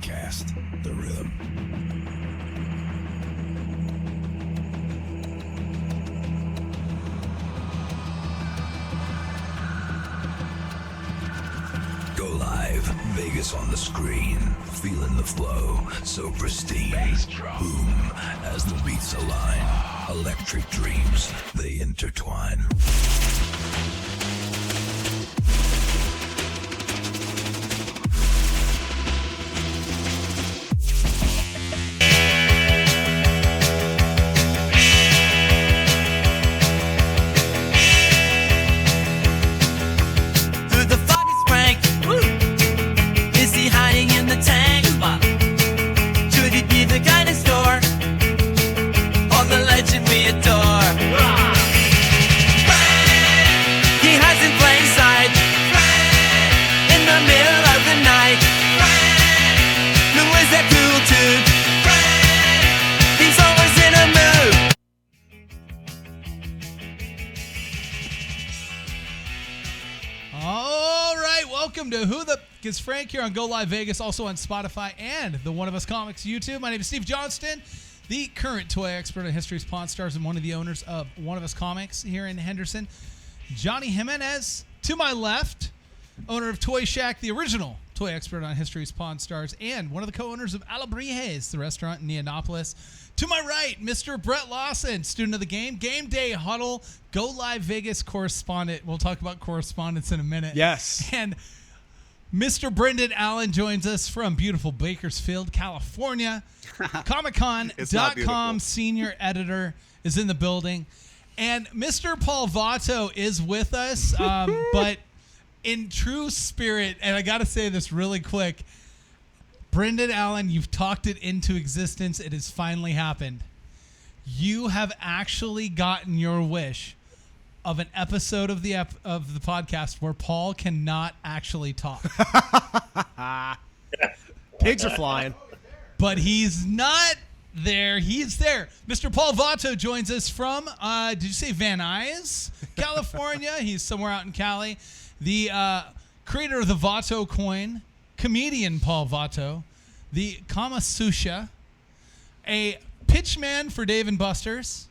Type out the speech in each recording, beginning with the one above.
Diecast, the rhythm. Go live, Vegas on the screen, feeling the flow, so pristine. Boom, as the beats align, electric dreams, they intertwine. It's Frank here on GoLiveVegas, also on Spotify and the One of Us Comics YouTube. My name is Steve Johnston, the current toy expert on History's Pawn Stars and one of the owners of One of Us Comics here in Henderson. Johnny Jimenez, to my left, owner of Toy Shack, the original toy expert on History's Pawn Stars, and one of the co-owners of Alabrijes, the restaurant in Neonopolis. To my right, Mr. Brett Lawson, student of the game, Gameday, Huddle, GoLiveVegas correspondent. We'll talk about correspondence in a minute. Yes. And Mr. Brendan Allen joins us from beautiful Bakersfield, California. Comiccon.com senior editor is in the building. And Mr. Paul Vato is with us, but in true spirit, and I got to say this really quick, Brendan Allen, you've talked it into existence. It has finally happened. You have actually gotten your wish of an episode of the podcast where Paul cannot actually talk. Pigs are flying. But he's not there. He's there. Mr. Paul Vato joins us from, did you say Van Nuys, California? He's somewhere out in Cali. The creator of the Vato coin, comedian Paul Vato, the Kamasusha, a pitchman for Dave & Buster's,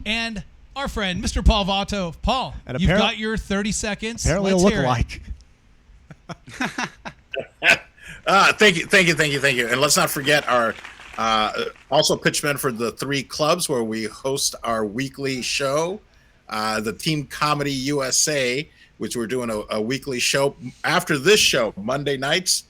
and our friend, Mr. Paul Vato. Paul, you've got your 30 seconds. Apparently Let's a hear look-alike. Thank you. And let's not forget our also pitchmen for the 3 clubs where we host our weekly show, the Team Comedy USA, which we're doing a weekly show after this show, Monday nights,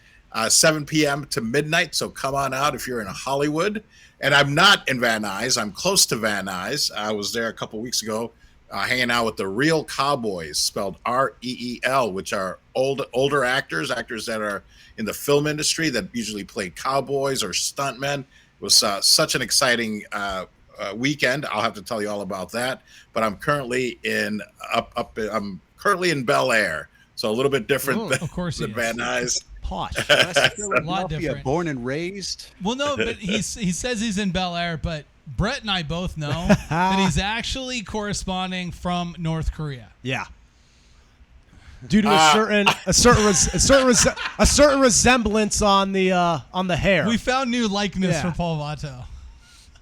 7 p.m. to midnight. So come on out if you're in Hollywood. And I'm not in Van Nuys. I'm close to Van Nuys. I was there a couple weeks ago hanging out with the Real Cowboys, spelled R-E-E-L, which are older actors that are in the film industry that usually play cowboys or stuntmen. It was such an exciting weekend. I'll have to tell you all about that. But I'm currently in Bel Air, so a little bit different than Van Nuys. Posh. A lot different. Born and raised. Well, no, but he says he's in Bel Air, but Brett and I both know that he's actually corresponding from North Korea. Yeah. Due to a certain resemblance on the hair. We found new likeness for Paul Vato.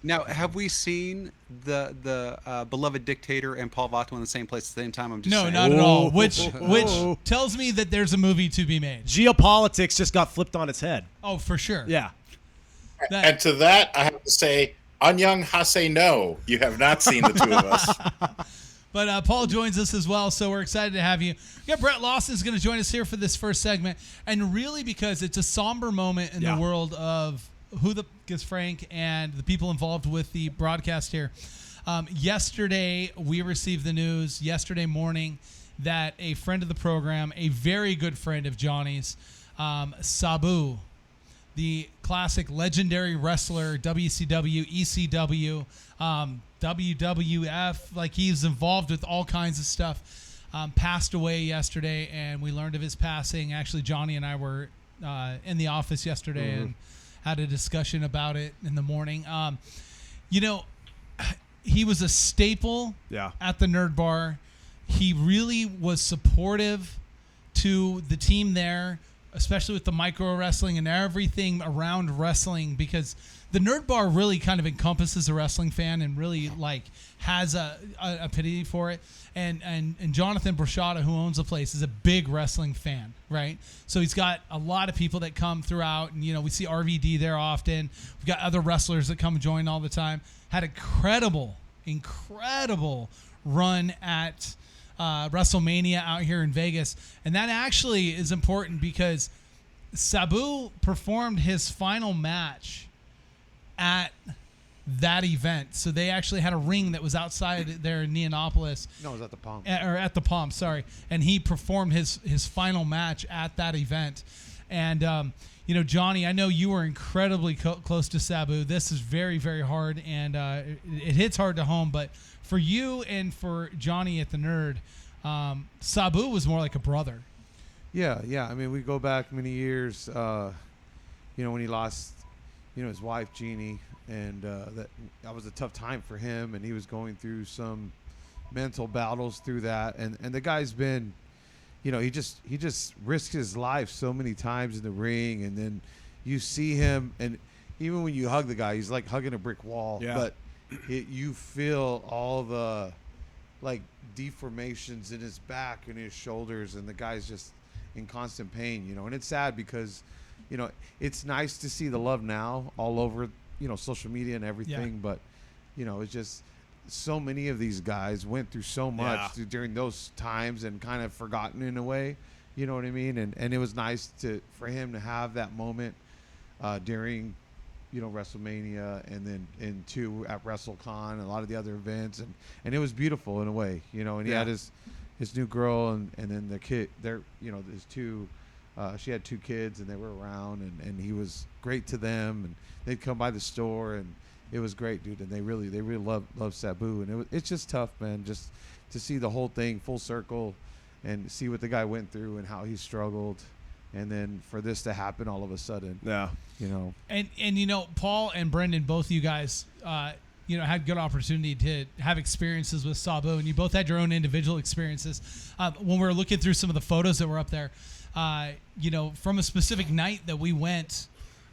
Now, have we seen the beloved dictator and Paul Vato in the same place at the same time? I'm just saying. Not at all. Which tells me that there's a movie to be made. Geopolitics just got flipped on its head. Oh, for sure. Yeah. And to that, I have to say, Anyang Hase no. You have not seen the two of us. But Paul joins us as well, so we're excited to have you. We got Brett Lawson is going to join us here for this first segment, and really because it's a somber moment in the world of Who the Is Frank and the people involved with the broadcast here. Yesterday, we received the news yesterday morning that a friend of the program, a very good friend of Johnny's, Sabu, the classic legendary wrestler, WCW, ECW, WWF, like he's involved with all kinds of stuff, passed away yesterday, and we learned of his passing. Actually, Johnny and I were in the office yesterday and had a discussion about it in the morning. He was a staple at the Nerd Bar. He really was supportive to the team there, especially with the micro wrestling and everything around wrestling, because the Nerd Bar really kind of encompasses a wrestling fan and really like has a pity for it. And Jonathan Brashada, who owns the place, is a big wrestling fan, right? So he's got a lot of people that come throughout, and we see RVD there often. We've got other wrestlers that come join all the time. Had incredible run at WrestleMania out here in Vegas, and that actually is important because Sabu performed his final match at that event. So they actually had a ring that was outside there in Neonopolis. No, it was at the Palm. Or at the Palm, sorry. And he performed his final match at that event. And, Johnny, I know you were incredibly close to Sabu. This is very, very hard, and it hits hard to home. But for you and for Johnny at the Nerd, Sabu was more like a brother. Yeah. I mean, we go back many years, when he lost, his wife, Jeannie, and that was a tough time for him, and he was going through some mental battles through that. And the guy's been, he just risked his life so many times in the ring, and then you see him, and even when you hug the guy, he's like hugging a brick wall. Yeah. But you feel all the like deformations in his back and his shoulders, and the guy's just in constant pain, and it's sad because, it's nice to see the love now all over, social media and everything. Yeah. But, it's just so many of these guys went through so much during those times and kind of forgotten in a way, you know what I mean? And it was nice for him to have that moment during, WrestleMania, and then too at WrestleCon and a lot of the other events, and it was beautiful in a way, and he had his new girl and then the kid, his two, she had two kids, and they were around, and he was great to them, and they'd come by the store, and it was great, dude. And they really love Sabu, and it's just tough, man, just to see the whole thing full circle and see what the guy went through and how he struggled. And then for this to happen all of a sudden. Yeah. And Paul and Brendan, both of you guys, had good opportunity to have experiences with Sabu, and you both had your own individual experiences. When we were looking through some of the photos that were up there, from a specific night that we went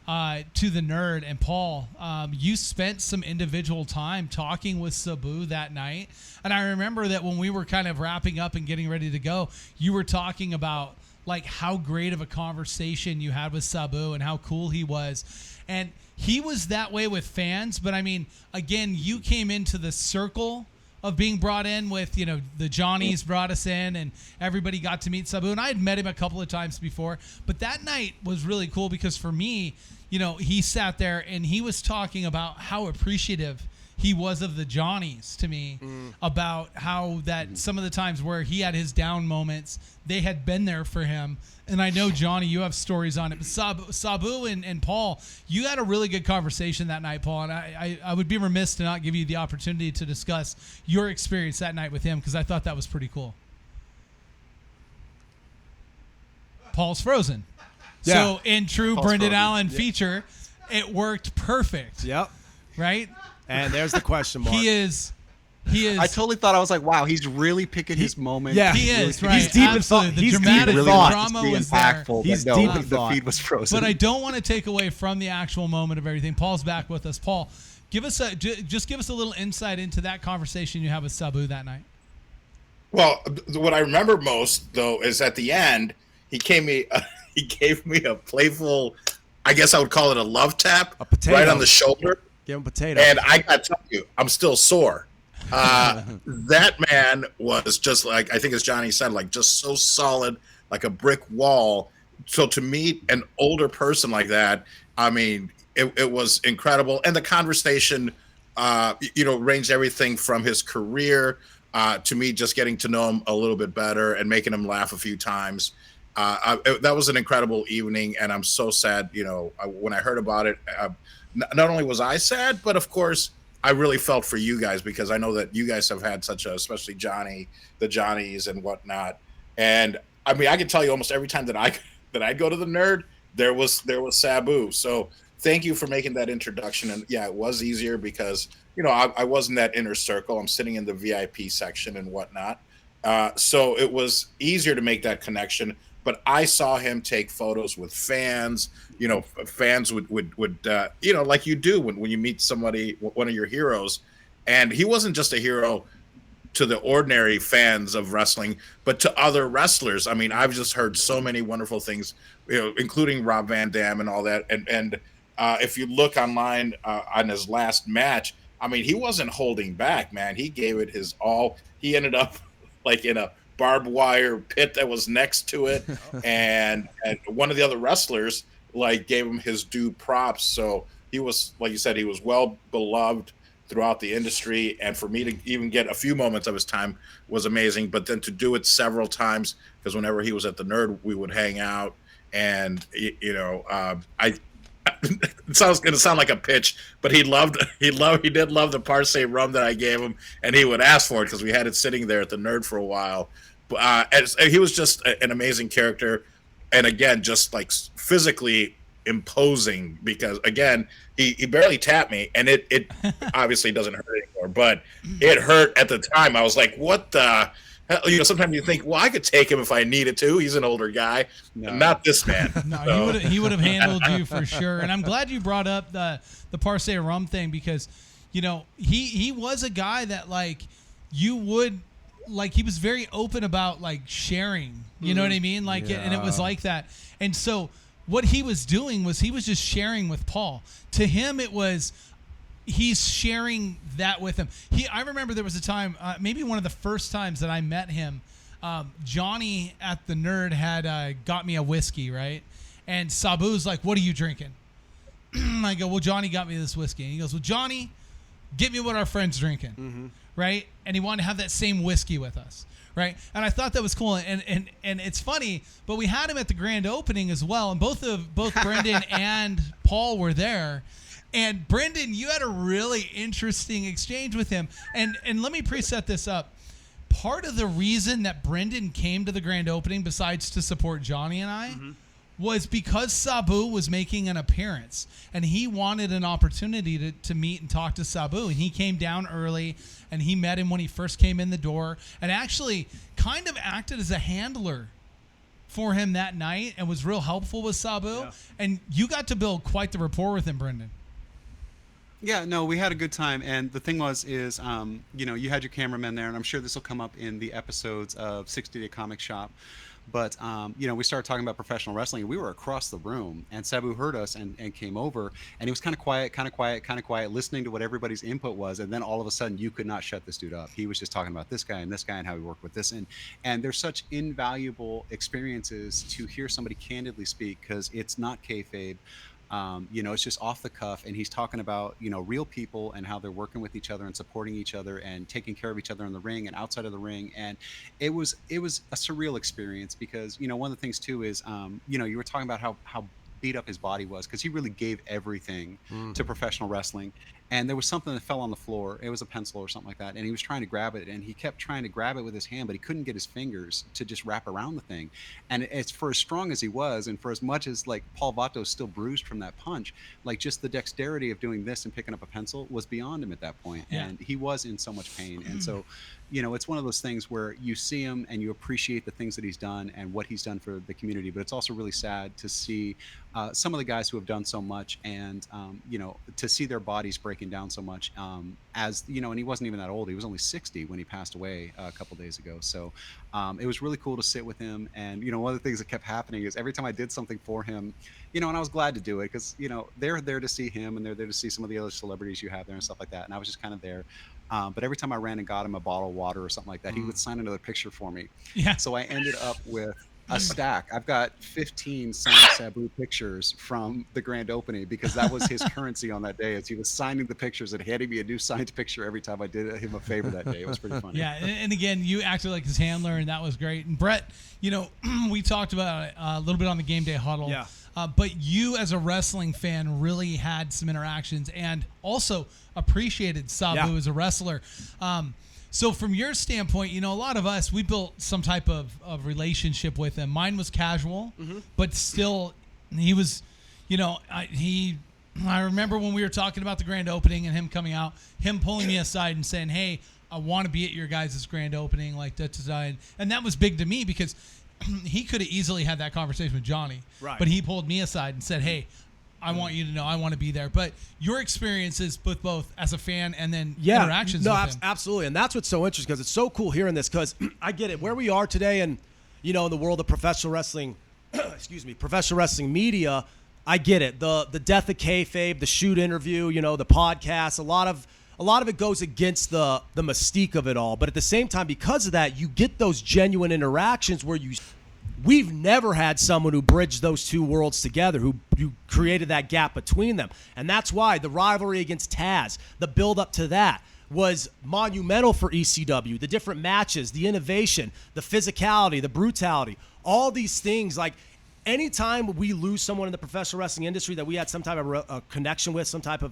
to the Nerd, and Paul, you spent some individual time talking with Sabu that night. And I remember that when we were kind of wrapping up and getting ready to go, you were talking about like how great of a conversation you had with Sabu and how cool he was. And he was that way with fans. But I mean, again, you came into the circle of being brought in with, the Johnnies brought us in, and everybody got to meet Sabu. And I had met him a couple of times before, but that night was really cool because for me, he sat there and he was talking about how appreciative he was of the Johnnies to me, about how that some of the times where he had his down moments, they had been there for him. And I know, Johnny, you have stories on it. But Sabu and Paul, you had a really good conversation that night, Paul. And I would be remiss to not give you the opportunity to discuss your experience that night with him, because I thought that was pretty cool. Paul's frozen. Yeah. So in true Paul's Brendan frozen. Allen feature, it worked perfect. Yep. Right? And there's the question mark. He is. I totally thought, I was like, wow, he's really picking his moment. Yeah. He really is, picking right. He's deep in Absolutely. thought. The He's deep dramatic in really thought. wants drama to be was there. impactful. He's but deep in the thought. feed was frozen. But I don't want to take away from the actual moment of everything. Paul's back with us. Paul, give us a little insight into that conversation you had with Sabu that night. Well, what I remember most though is at the end he gave me a playful, I guess I would call it a love tap, A potato. right on the shoulder. Give him potato. And I got to tell you, I'm still sore. That man was just like, I think as Johnny said, like just so solid, like a brick wall. So to meet an older person like that, I mean, it was incredible. And the conversation, ranged everything from his career to me just getting to know him a little bit better and making him laugh a few times. That was an incredible evening, and I'm so sad. When I heard about it, not only was I sad, but of course I really felt for you guys, because I know that you guys have had especially Johnny, the Johnnies and whatnot. And I mean, I can tell you almost every time that I go to the Nerd, there was Sabu. So thank you for making that introduction. And yeah, it was easier because I was in that inner circle. I'm sitting in the VIP section and whatnot. So it was easier to make that connection. but I saw him take photos with fans. Fans would like you do when you meet somebody, one of your heroes, and he wasn't just a hero to the ordinary fans of wrestling, but to other wrestlers. I mean, I've just heard so many wonderful things, including Rob Van Dam and all that. And if you look online on his last match, I mean, he wasn't holding back, man. He gave it his all. He ended up like in a barbed wire pit that was next to it, and one of the other wrestlers like gave him his due props. So he was, like you said, he was well beloved throughout the industry, and for me to even get a few moments of his time was amazing. But then to do it several times, because whenever he was at the Nerd, we would hang out, and it's going to sound like a pitch, but he did love the Parse rum that I gave him, and he would ask for it because we had it sitting there at the Nerd for a while. And he was just an amazing character, and again, just like physically imposing, because again, he barely tapped me, and it obviously doesn't hurt anymore, but it hurt at the time. I was like, what the hell? Sometimes you think, well, I could take him if I needed to. He's an older guy. No. Not this man. No, so. He would have handled you for sure. And I'm glad you brought up the Parse rum thing, because he was a guy that like you would like, he was very open about like sharing, you know what I mean? Like, and it was like that. And so what he was doing was he was just sharing with Paul. To him, it was, he's sharing that with him. I remember there was a time, maybe one of the first times that I met him, Johnny at the Nerd had got me a whiskey, right? And Sabu's like, what are you drinking? I go, well, Johnny got me this whiskey. And he goes, well, Johnny, get me what our friend's drinking, right? And he wanted to have that same whiskey with us, right? And I thought that was cool. And it's funny, but we had him at the grand opening as well. And both Brendan and Paul were there. And Brendan, you had a really interesting exchange with him. And let me preset this up. Part of the reason that Brendan came to the grand opening, besides to support Johnny and I, was because Sabu was making an appearance. And he wanted an opportunity to meet and talk to Sabu. And he came down early, and he met him when he first came in the door, and actually kind of acted as a handler for him that night and was real helpful with Sabu. Yeah. And you got to build quite the rapport with him, Brendan. Yeah, no, we had a good time, and the thing you had your cameraman there, and I'm sure this will come up in the episodes of 60 Day Comic Shop, but we started talking about professional wrestling, and we were across the room, and Sabu heard us and came over, and he was kind of quiet, listening to what everybody's input was, and then all of a sudden, you could not shut this dude up. He was just talking about this guy and how he worked with this, and there's such invaluable experiences to hear somebody candidly speak, because it's not kayfabe. It's just off the cuff, and he's talking about, real people and how they're working with each other and supporting each other and taking care of each other in the ring and outside of the ring. And it was a surreal experience, because, one of the things too is, you were talking about how beat up his body was, because he really gave everything to professional wrestling. And there was something that fell on the floor. It was a pencil or something like that. And he was trying to grab it, and he kept trying to grab it with his hand, but he couldn't get his fingers to just wrap around the thing. And it's, for as strong as he was, and for as much as like Paul Vato still bruised from that punch, like just the dexterity of doing this and picking up a pencil was beyond him at that point. Yeah. And he was in so much pain. And so, it's one of those things where you see him and you appreciate the things that he's done and what he's done for the community. But it's also really sad to see some of the guys who have done so much, and to see their bodies breaking down so much, and he wasn't even that old. He was only 60 when he passed away a couple days ago. So it was really cool to sit with him. And one of the things that kept happening is every time I did something for him, and I was glad to do it, because they're there to see him, and they're there to see some of the other celebrities you have there and stuff like that. And I was just kind of there. But every time I ran and got him a bottle of water or something like that, he would sign another picture for me. Yeah. So I ended up with a stack. I've got 15 signed Sabu pictures from the grand opening, because that was his currency on that day, as he was signing the pictures and handing me a new signed picture every time I did him a favor that day. It was pretty funny. Yeah, and again, you acted like his handler, and that was great. And Brett, we talked about it a little bit on the Gameday Huddle. Yeah. But you, as a wrestling fan, really had some interactions and also appreciated Sabu as a wrestler. So from your standpoint, a lot of us, we built some type of relationship with him. Mine was casual, but still, he was, I remember when we were talking about the grand opening and him coming out, him pulling me aside and saying, hey, I want to be at your guys' grand opening, like that design. And that was big to me, because he could have easily had that conversation with Johnny, Right. but he pulled me aside and said, "Hey, I want you to know I want to be there." But your experiences with both as a fan and then interactions with him. Absolutely. And that's what's so interesting, because it's so cool hearing this, because I get it. Where we are today and, in the world of professional wrestling, professional wrestling media, I get it. The death of kayfabe, the shoot interview, the podcast, a lot of it goes against the mystique of it all. But at the same time, because of that, you get those genuine interactions where we've never had someone who bridged those two worlds together, who created that gap between them. And that's why the rivalry against Taz, the build up to that, was monumental for ECW. The different matches, the innovation, the physicality, the brutality, all these things. Like, anytime we lose someone in the professional wrestling industry that we had some type of a connection with, some type of,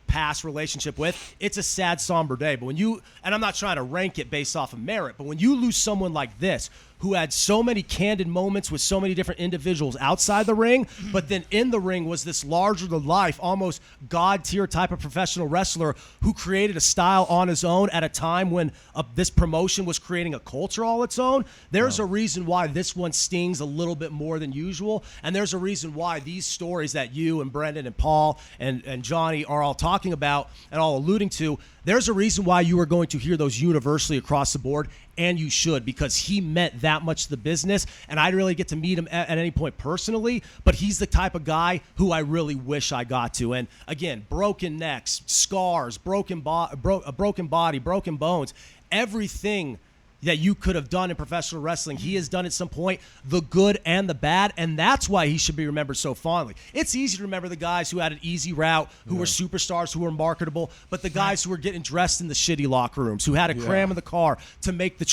past relationship with, it's a sad, somber day. But and I'm not trying to rank it based off of merit, but when you lose someone like this, who had so many candid moments with so many different individuals outside the ring, but then in the ring was this larger-than-life, almost God-tier type of professional wrestler who created a style on his own at a time when this promotion was creating a culture all its own. There's a reason why this one stings a little bit more than usual, and there's a reason why these stories that you and Brendan and Paul and Johnny are all talking about and all alluding to, there's a reason why you are going to hear those universally across the board, and you should, because he meant that much to the business. And I didn't really get to meet him at any point personally, but he's the type of guy who I really wish I got to. And again, broken necks, scars, broken body, broken bones, everything that you could have done in professional wrestling, he has done at some point, the good and the bad, and that's why he should be remembered so fondly. It's easy to remember the guys who had an easy route, who were superstars, who were marketable, but the guys who were getting dressed in the shitty locker rooms, who had to cram in the car to make the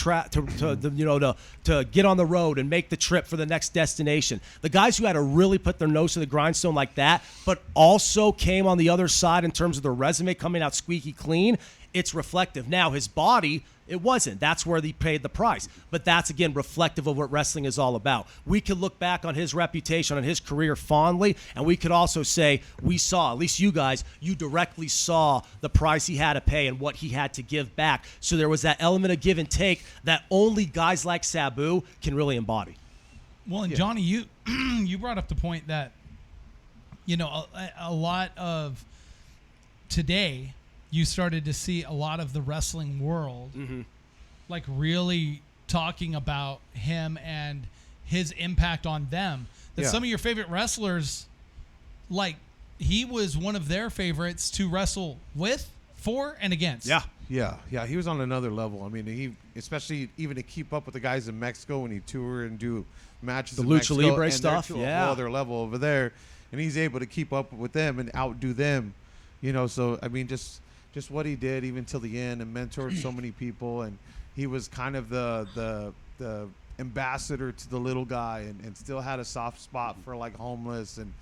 to get on the road and make the trip for the next destination. The guys who had to really put their nose to the grindstone like that, but also came on the other side in terms of their resume coming out squeaky clean, it's reflective. Now, his body, it wasn't. That's where he paid the price. But that's, again, reflective of what wrestling is all about. We could look back on his reputation, on his career fondly, and we could also say we saw, at least you guys, you directly saw the price he had to pay and what he had to give back. So there was that element of give and take that only guys like Sabu can really embody. Well, and Johnny, you brought up the point that, a lot of today, you started to see a lot of the wrestling world like really talking about him and his impact on them. That some of your favorite wrestlers, like, he was one of their favorites to wrestle with, for, and against. Yeah, he was on another level. I mean, he, especially even to keep up with the guys in Mexico when he tour and do matches the in Lucha Mexico, Libre and stuff, they're to a whole other level over there, and he's able to keep up with them and outdo them, so I mean, just what he did even till the end, and mentored so many people, and he was kind of the ambassador to the little guy, and still had a soft spot for like homeless and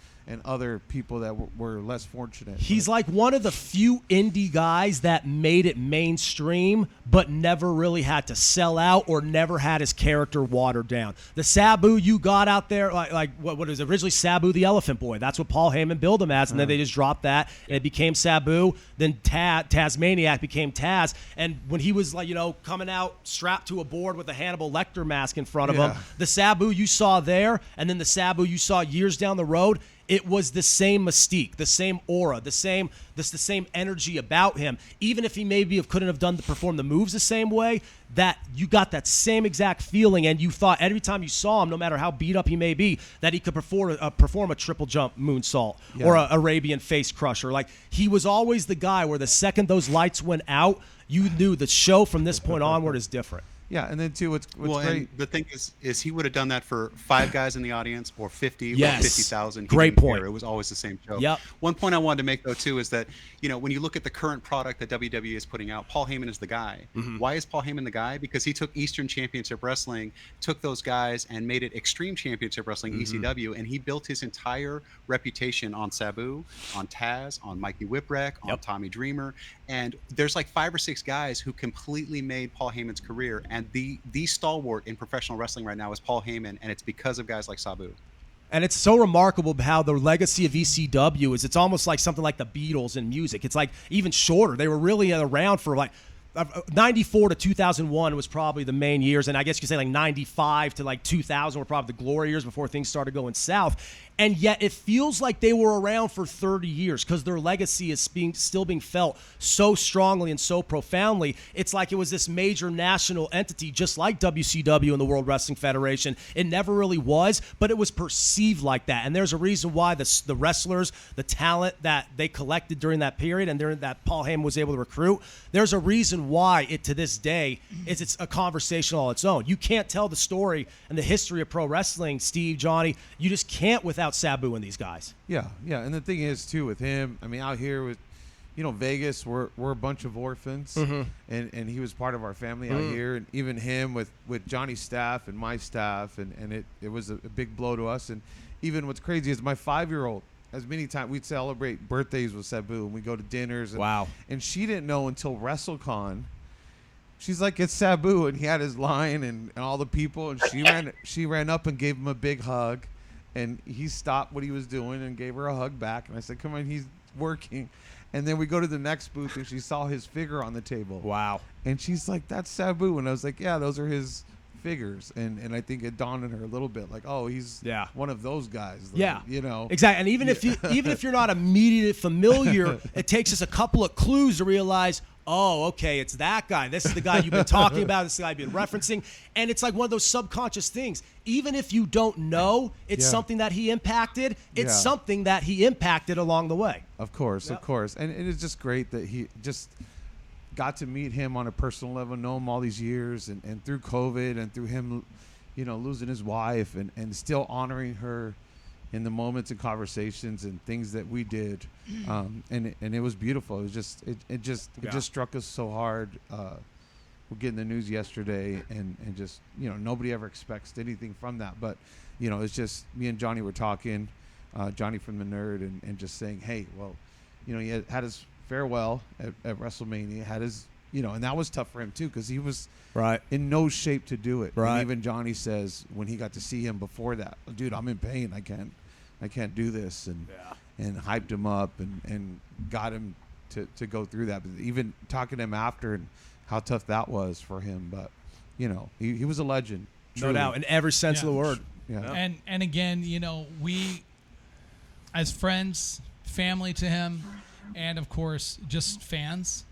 other people that were less fortunate. He's like one of the few indie guys that made it mainstream, but never really had to sell out or never had his character watered down. The Sabu you got out there, like what was originally Sabu the Elephant Boy. That's what Paul Heyman billed him as, and then they just dropped that, and it became Sabu. Then Tasmaniac became Taz, and when he was coming out strapped to a board with a Hannibal Lecter mask in front of him, the Sabu you saw there, and then the Sabu you saw years down the road, it was the same mystique, the same aura, the same energy about him. Even if he maybe couldn't have performed the moves the same way, that you got that same exact feeling, and you thought every time you saw him, no matter how beat up he may be, that he could perform a triple jump moonsault or a Arabian face crusher. Like, he was always the guy where the second those lights went out, you knew the show from this point onward is different. Yeah, and then too, what's great. And the thing is he would have done that for 5 guys in the audience, or 50, or 50,000. Great point. It was always the same show. Yep. One point I wanted to make though too is that when you look at the current product that WWE is putting out, Paul Heyman is the guy. Why is Paul Heyman the guy? Because he took Eastern Championship Wrestling, took those guys and made it Extreme Championship Wrestling, ECW, and he built his entire reputation on Sabu, on Taz, on Mikey Whipwreck, on Tommy Dreamer, and there's like 5 or 6 guys who completely made Paul Heyman's career. And the stalwart in professional wrestling right now is Paul Heyman, and it's because of guys like Sabu. And it's so remarkable how the legacy of ECW is. It's almost like something like the Beatles in music. It's like even shorter. They were really around for like 94 to 2001 was probably the main years, and I guess you could say like 95 to like 2000 were probably the glory years before things started going south. And yet it feels like they were around for 30 years because their legacy is still being felt so strongly and so profoundly. It's like it was this major national entity, just like WCW and the World Wrestling Federation. It never really was, but it was perceived like that. And there's a reason why the wrestlers, the talent that they collected during that period and during that Paul Heyman was able to recruit, there's a reason why it to this day it's a conversation all its own. You can't tell the story and the history of pro wrestling, Steve, Johnny. You just can't without Sabu and these guys. Yeah. And the thing is, too, with him, I mean, out here with, Vegas, we're a bunch of orphans, and he was part of our family out here, and even him with Johnny's staff and my staff, and it was a big blow to us. And even what's crazy is my 5-year-old, as many times we'd celebrate birthdays with Sabu, and we go to dinners. And, and she didn't know until WrestleCon. She's like, it's Sabu, and he had his line and all the people, and she ran up and gave him a big hug. And he stopped what he was doing and gave her a hug back. And I said, come on, he's working. And then we go to the next booth, and she saw his figure on the table. Wow. And she's like, that's Sabu. And I was like, yeah, those are his figures. And I think it dawned on her a little bit, like, oh, he's one of those guys. Like, Exactly. And even if you're not immediately familiar, it takes us a couple of clues to realize, oh, okay, it's that guy. This is the guy you've been talking about. This is the guy you've been referencing. And it's like one of those subconscious things. Even if you don't know it's something that he impacted, it's something that he impacted along the way. Of course. And it is just great that he just got to meet him on a personal level, know him all these years, and through COVID and through him, losing his wife and still honoring her in the moments and conversations and things that we did, and it was beautiful. It was it just struck us so hard. We're getting the news yesterday, and just nobody ever expects anything from that. But it's just me and Johnny were talking, Johnny from the Nerd, and just saying, hey, well, he had his farewell at WrestleMania, had his and that was tough for him too because he was in no shape to do it. And even Johnny says when he got to see him before that, dude, I'm in pain. I can't do this, and hyped him up and got him to go through that. But even talking to him after and how tough that was for him, but he was a legend, no doubt, in every sense of the word. Yeah. And again, we as friends, family to him, and of course just fans,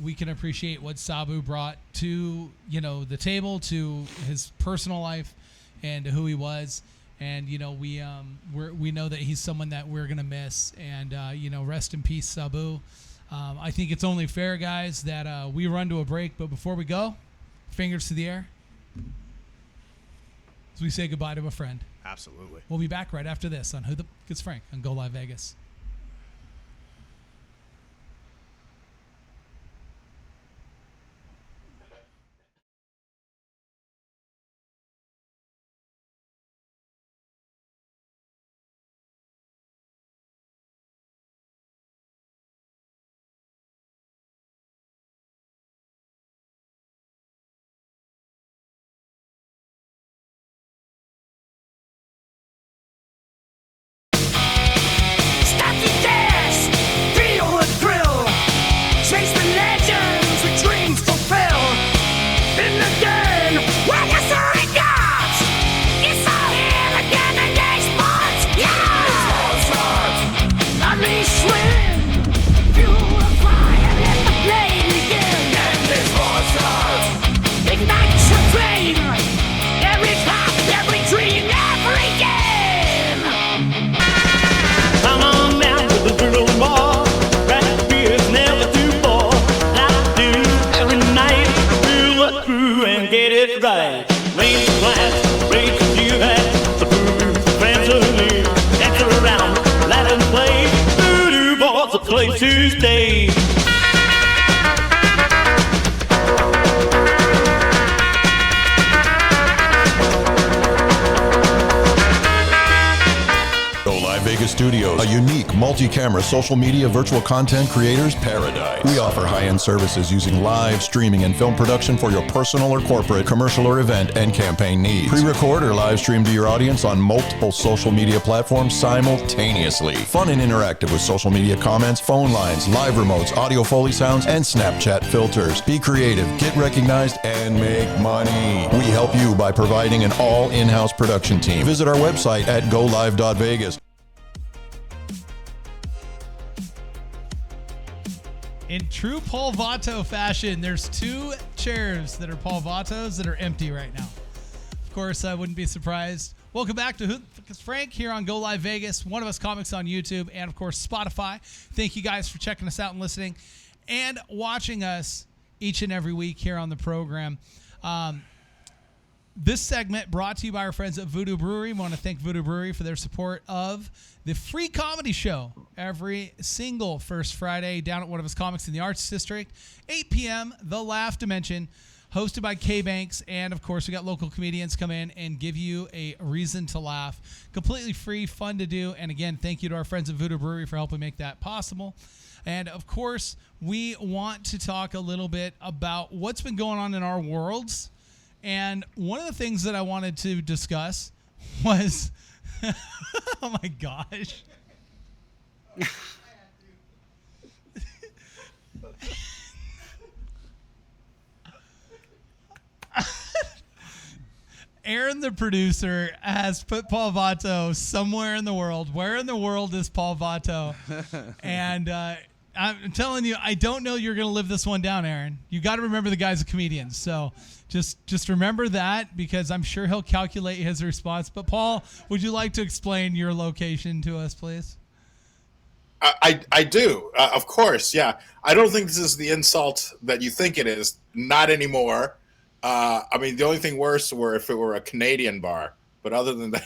we can appreciate what Sabu brought to the table, to his personal life, and to who he was. And we know that he's someone that we're gonna miss. And rest in peace, Sabu. I think it's only fair, guys, that we run to a break. But before we go, fingers to the air as we say goodbye to a friend. Absolutely. We'll be back right after this on Who the Gets Frank on GoLiveVegas. Tuesday. GoLiveVegas Studios, a unique unique multi-camera social media virtual content creators paradise. We offer high-end services using live streaming and film production for your personal or corporate, commercial or event and campaign needs. Pre-record or live stream to your audience on multiple social media platforms simultaneously. Fun and interactive with social media comments, phone lines, live remotes, audio Foley sounds, and Snapchat filters. Be creative, get recognized, and make money. We help you by providing an all in-house production team. Visit our website at GoLiveVegas. In true Paul Vato fashion, there's 2 chairs that are Paul Vatos that are empty right now. Of course, I wouldn't be surprised. Welcome back to Who the Fuck is Frank here on GoLiveVegas, One of Us Comics on YouTube, and of course Spotify. Thank you guys for checking us out and listening and watching us each and every week here on the program. This segment brought to you by our friends at Voodoo Brewery. We want to thank Voodoo Brewery for their support of the free comedy show every single first Friday down at One of Us Comics in the Arts District, 8 p.m., The Laugh Dimension, hosted by K-Banks. And, of course, we got local comedians come in and give you a reason to laugh. Completely free, fun to do. And, again, thank you to our friends at Voodoo Brewery for helping make that possible. And, of course, we want to talk a little bit about what's been going on in our worlds. And one of the things that I wanted to discuss was, oh my gosh. Aaron, the producer, has put Paul Vato somewhere in the world. Where in the world is Paul Vato? And I'm telling you, I don't know you're going to live this one down, Aaron. You got to remember the guy's a comedian. So just remember that, because I'm sure he'll calculate his response. But Paul, would you like to explain your location to us, please? I do, of course. Yeah, I don't think this is the insult that you think it is. Not anymore. I mean, the only thing worse were if it were a Canadian bar. But other than that,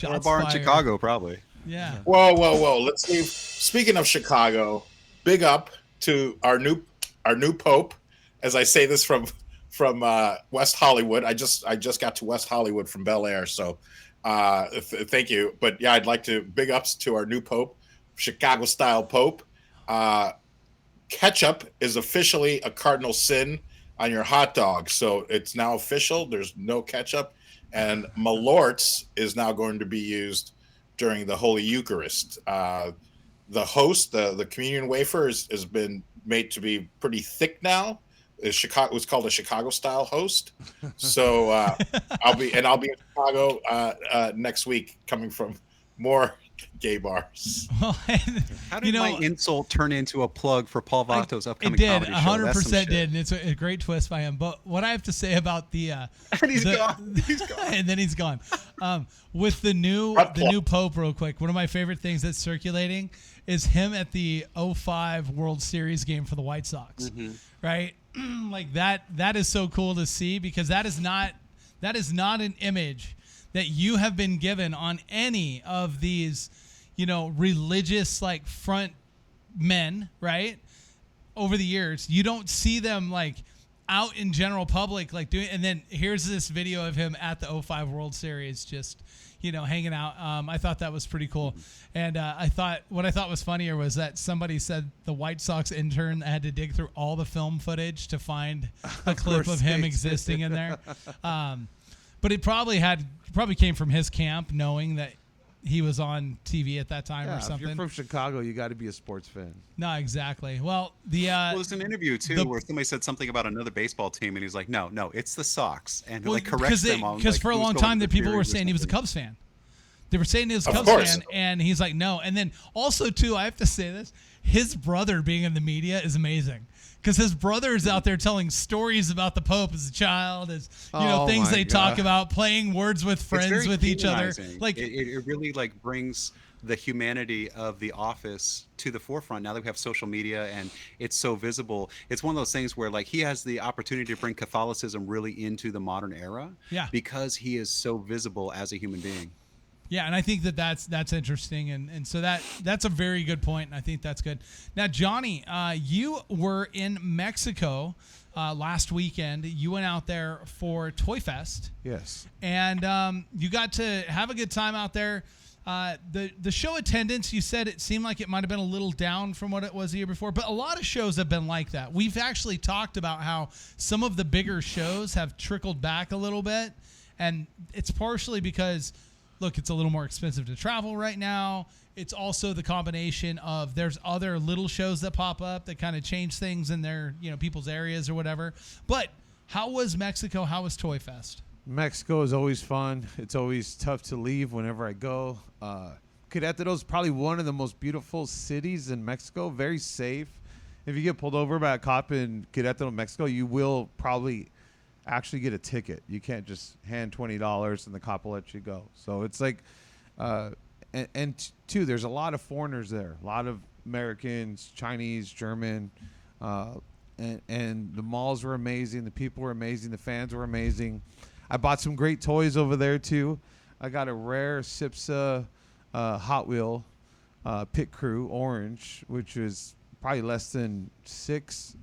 or a bar in Chicago, probably. Yeah. Whoa. Let's see. Speaking of Chicago, big up to our new Pope. As I say this from West Hollywood. I just got to West Hollywood from Bel Air, so thank you. But yeah, I'd like to big ups to our new Pope, Chicago style Pope. Ketchup is officially a cardinal sin on your hot dog, so it's now official. There's no ketchup, and Malorts is now going to be used during the Holy Eucharist. The host, the communion wafer, has been made to be pretty thick now. It was called a Chicago style host. So I'll be in Chicago next week, coming from more gay bars. Well, how did my insult turn into a plug for Paul Vato's upcoming comedy show? It did, 100% did, and it's a great twist by him. But what I have to say about the and he's gone. He's gone. And then he's gone. With the new Pope, real quick, one of my favorite things that's circulating is him at the 05 World Series game for the White Sox. Mm-hmm. Right? Like that is so cool to see, because that is not an image that you have been given on any of these, religious like front men, right? Over the years, you don't see them like out in general public like doing. And then here's this video of him at the 05 World Series, just hanging out. I thought that was pretty cool. And what I thought was funnier was that somebody said the White Sox intern had to dig through all the film footage to find a clip of him existing in there. But it probably came from his camp, knowing that he was on TV at that time or something. If you're from Chicago, you got to be a sports fan. No, exactly. Well, there's an interview too where somebody said something about another baseball team, and he's like, "No, it's the Sox," and he corrects them on. Because for a long time, the people were saying he was a Cubs fan. They were saying he was a Cubs fan, and he's like, "No." And then also too, I have to say this: his brother being in the media is amazing. Because his brother is out there telling stories about the Pope as a child, as things they talk about, playing words with friends with each other. Like it really like brings the humanity of the office to the forefront now that we have social media and it's so visible. It's one of those things where like he has the opportunity to bring Catholicism really into the modern era, because he is so visible as a human being. Yeah, and I think that's interesting, and so that's a very good point, and I think that's good. Now, Johnny, you were in Mexico last weekend. You went out there for Toy Fest. Yes. And you got to have a good time out there. The show attendance, you said it seemed like it might have been a little down from what it was the year before, but a lot of shows have been like that. We've actually talked about how some of the bigger shows have trickled back a little bit, and it's partially because, look, it's a little more expensive to travel right now. It's also the combination of there's other little shows that pop up that kind of change things in their, people's areas or whatever. But how was Mexico? How was Toy Fest? Mexico is always fun. It's always tough to leave whenever I go. Querétaro is probably one of the most beautiful cities in Mexico. Very safe. If you get pulled over by a cop in Querétaro, Mexico, you will probably actually get a ticket. You can't just hand $20 and the cop will let you go. So it's like, and two, there's a lot of foreigners there. A lot of Americans, Chinese, German, and the malls were amazing. The people were amazing. The fans were amazing. I bought some great toys over there too. I got a rare Sipsa Hot Wheel Pit Crew Orange, which was probably less than $6.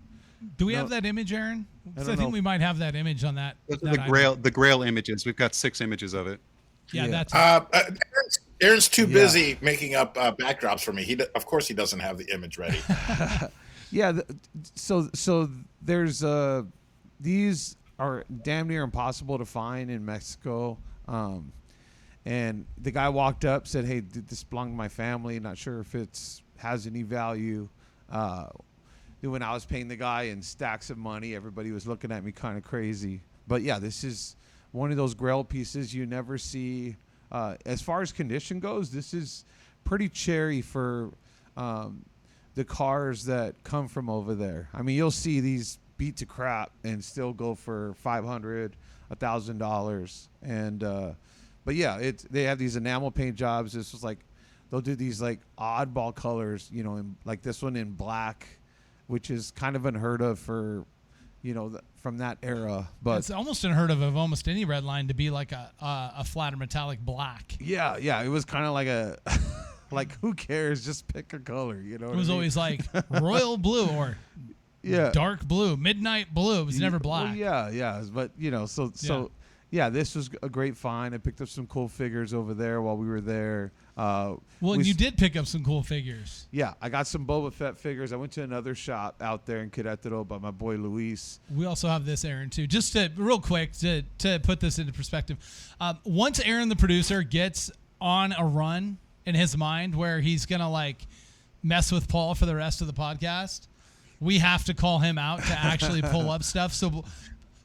Do we have that image, Aaron? I think we might have that image on that. The Grail images. We've got 6 images of it. Yeah. That's Aaron's too busy making up backdrops for me. Of course he doesn't have the image ready. Yeah. So there's these are damn near impossible to find in Mexico. And the guy walked up, said, "Hey, this belonged to my family. Not sure if has any value." When I was paying the guy in stacks of money, everybody was looking at me kind of crazy. But yeah, this is one of those Grail pieces you never see. As far as condition goes, this is pretty cherry for the cars that come from over there. I mean, you'll see these beat to crap and still go for $500, $1,000. And but yeah, they have these enamel paint jobs. This was like they'll do these like oddball colors, like this one in black, which is kind of unheard of for, from that era. But it's almost unheard of almost any red line to be like a flat or metallic black. Yeah, it was kind of like a, like who cares? Just pick a color, It was always like royal blue or dark blue, midnight blue. It was never black. Well, yeah, but so. Yeah, this was a great find. I picked up some cool figures over there while we were there. You did pick up some cool figures. Yeah, I got some Boba Fett figures. I went to another shop out there in Querétaro by my boy Luis. We also have this, Aaron, too. Just real quick to put this into perspective. Once Aaron, the producer, gets on a run in his mind where he's going to mess with Paul for the rest of the podcast, we have to call him out to actually pull up stuff.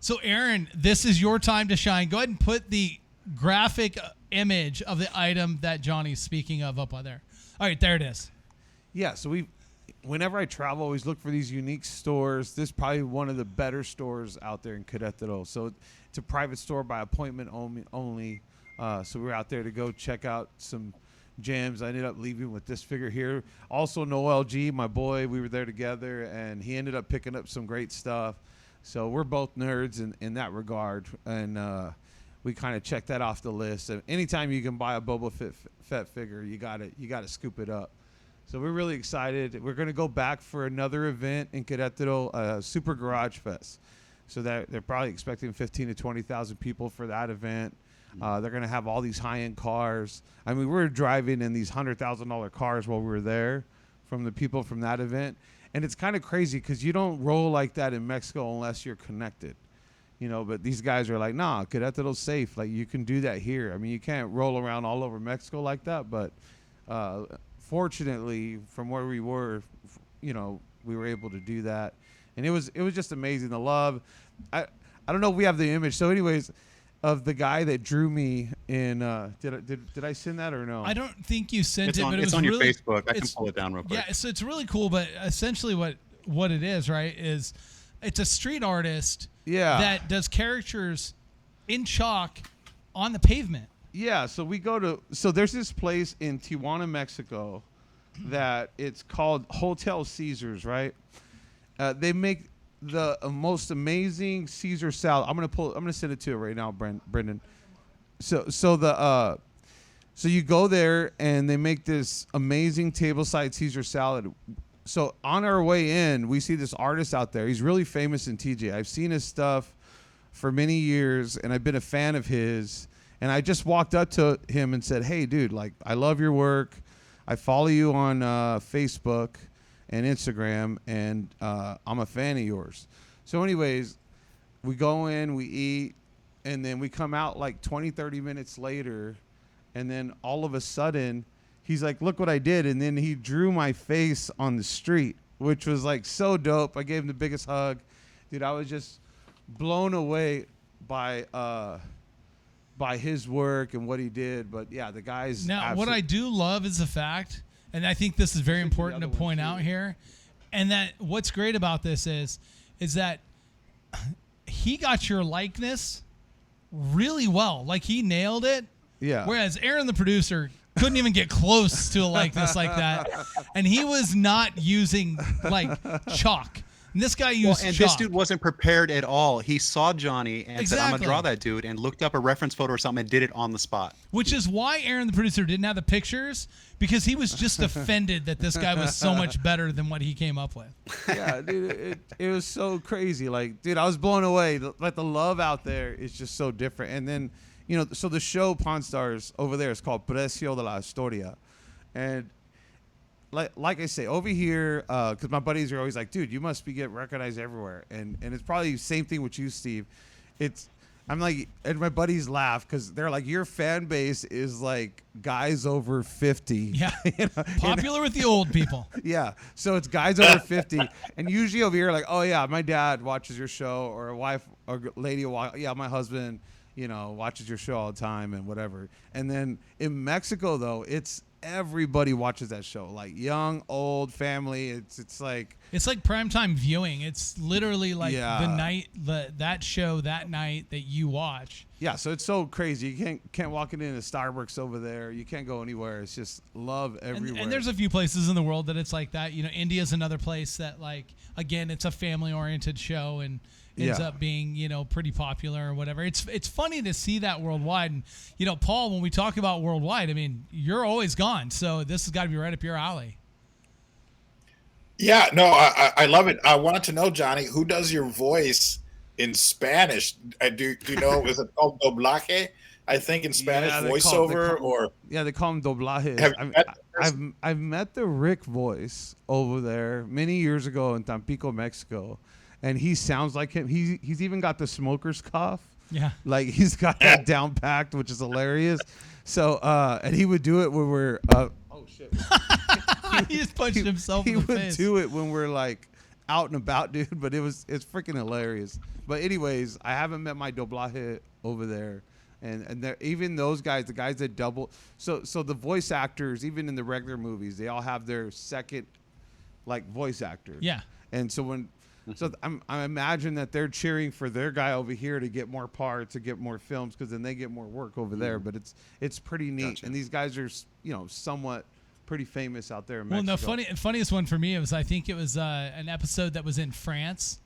So, Aaron, this is your time to shine. Go ahead and put the graphic image of the item that Johnny's speaking of up on there. All right, there it is. Yeah, so whenever I travel, I always look for these unique stores. This is probably one of the better stores out there in Querétaro. So it's a private store by appointment only. So we were out there to go check out some gems. I ended up leaving with this figure here. Also, Noel G, my boy, we were there together, and he ended up picking up some great stuff. So we're both nerds in that regard, and we kind of check that off the list. And anytime you can buy a Boba Fett figure, you got to scoop it up. So we're really excited. We're going to go back for another event in Querétaro, Super Garage Fest. So they're probably expecting 15,000 to 20,000 people for that event. They're going to have all these high-end cars. I mean, we were driving in these $100,000 cars while we were there from the people from that event. And it's kind of crazy because you don't roll like that in Mexico unless you're connected, but these guys are like, nah, Querétaro's safe. Like, you can do that here. I mean, you can't roll around all over Mexico like that. But fortunately, from where we were, we were able to do that. And it was just amazing. The love. I don't know if we have the image. So anyways, of the guy that drew me in, did I send that or no? I don't think you sent it, but it's on your Facebook. I can pull it down real quick. Yeah, so it's really cool, but essentially what it is, right, is it's a street artist that does characters in chalk on the pavement. Yeah, so there's this place in Tijuana, Mexico that it's called Hotel Caesars, right? They make the most amazing Caesar salad. I'm gonna send it to you right now, Brendan. So you go there and they make this amazing tableside Caesar salad. So on our way in, we see this artist out there. He's really famous in TJ. I've seen his stuff for many years, and I've been a fan of his. And I just walked up to him and said, "Hey, dude, like, I love your work. I follow you on Facebook and Instagram, and I'm a fan of yours." So anyways, we go in, we eat, and then we come out like 20, 30 minutes later, and then all of a sudden, he's like, "Look what I did." And then he drew my face on the street, which was like so dope. I gave him the biggest hug. Dude, I was just blown away by his work and what he did. But yeah, the guy's now. What I do love is the fact, and I think this is very important to point out here, and that what's great about this is that he got your likeness really well. Like, he nailed it. Yeah. Whereas Aaron, the producer, couldn't even get close to a likeness like that, and he was not using like chalk. And this guy used and chalk. this dude wasn't prepared at all. He saw Johnny and said, "I'm gonna draw that dude," and looked up a reference photo or something and did it on the spot. Which is why Aaron, the producer, didn't have the pictures, because he was just offended that this guy was so much better than what he came up with. Yeah, dude, it was so crazy. Like, dude, I was blown away. Like, the love out there is just so different. And then, you know, so the show Pawn Stars over there is called Precio de la Historia, and like I say, over here, because my buddies are always like, "Dude, you must be getting recognized everywhere," and it's probably the same thing with you, Steve. I'm like, and my buddies laugh because they're like, "Your fan base is like guys over 50." Yeah, you know? popular with the old people. Yeah, so it's guys over 50, and usually over here, like, "Oh yeah, my dad watches your show," or a wife or lady, yeah, my husband, you know, watches your show all the time and whatever. And then in Mexico, though, it's everybody watches that show, like young, old, family. It's like primetime viewing. It's literally like Yeah. the night that show that night that you watch. Yeah, so it's so crazy. You can't walk into Starbucks over there. You can't go anywhere. It's just love everywhere. And there's a few places in the world that it's like that. You know, India's another place that, like, again, it's a family-oriented show and ends up being, you know, pretty popular or whatever. It's funny to see that worldwide. And, you know, Paul, when we talk about worldwide, I mean, you're always gone. So this has got to be right up your alley. Yeah, no, I love it. I wanted to know, Johnny, who does your voice in Spanish? Do you know, is it called doblaje? I think in Spanish, voiceover, they call them doblajes. I've met the Rick voice over there many years ago in Tampico, Mexico, and he sounds like him. He's even got the smoker's cough. Yeah, like he's got that down packed, which is hilarious. So and he would do it when we're oh shit. He just punched himself in the face. He would do it when we're like out and about, dude, but it's freaking hilarious. But anyways, I haven't met my doblaje over there. And even those guys, the guys that double, so the voice actors, even in the regular movies, they all have their second, like, voice actor. Yeah. And so I imagine that they're cheering for their guy over here to get more parts, to get more films, because then they get more work over there. But it's pretty neat. Gotcha. And these guys are, you know, somewhat pretty famous out there in Mexico. Well, the funniest one for me was, I think it was an episode that was in France.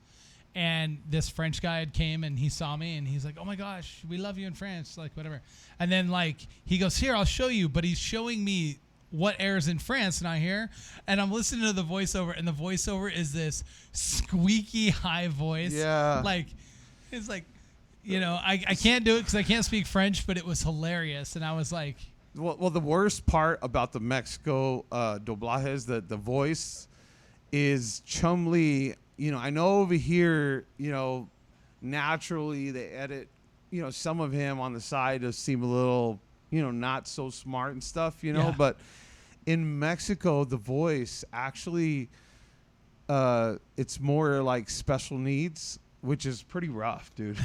And this French guy had came and he saw me and he's like, "Oh my gosh, we love you in France," like whatever. And then like he goes, "Here, I'll show you." But he's showing me what airs in France, and I hear, and I'm listening to the voiceover, and the voiceover is this squeaky high voice. Yeah. Like, it's like, you know, I can't do it because I can't speak French, but it was hilarious. And I was like, well, the worst part about the Mexico doblajes, that the voice is Chumley. You know, I know over here, you know, naturally they edit, you know, some of him on the side to seem a little, you know, not so smart and stuff, you know. Yeah. But in Mexico, the voice actually, it's more like special needs, which is pretty rough, dude.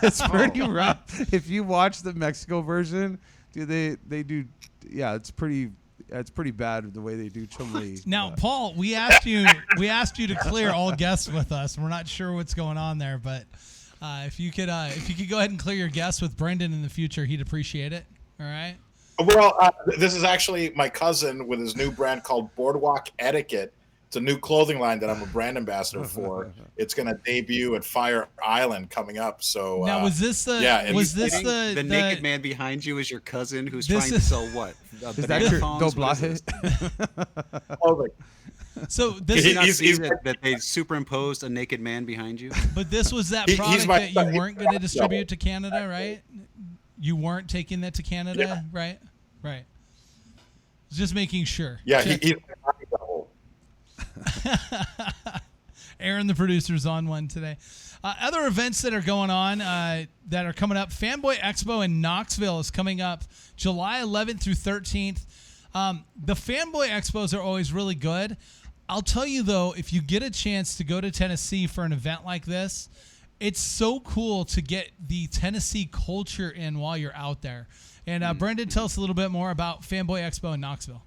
It's pretty rough. If you watch the Mexico version, dude, they do, yeah, it's pretty bad the way they do Chumley. Now, Paul, we asked you to clear all guests with us. We're not sure what's going on there, but if you could go ahead and clear your guests with Brendan in the future, he'd appreciate it. All right. Well, this is actually my cousin with his new brand called Boardwalk Etiquette. It's a new clothing line that I'm a brand ambassador for. It's going to debut at Fire Island coming up. So now, was this the? Yeah, was this the naked man behind you is your cousin who's This trying to is- sell what? Is that your doblaje? clothing? So this Did you is, not He's- see he's- that they superimposed a naked man behind you? but this was that He's product my that son. you weren't going to distribute to Canada, right? you weren't taking that to Canada, right? Right. Just making sure. Yeah, he's Aaron, the producer's on one today. Other events that are going on that are coming up. Fanboy Expo in Knoxville is coming up July 11th through 13th. The Fanboy Expos are always really good. I'll tell you, though, if you get a chance to go to Tennessee for an event like this, it's so cool to get the Tennessee culture in while you're out there. And Brendan, tell us a little bit more about Fanboy Expo in Knoxville.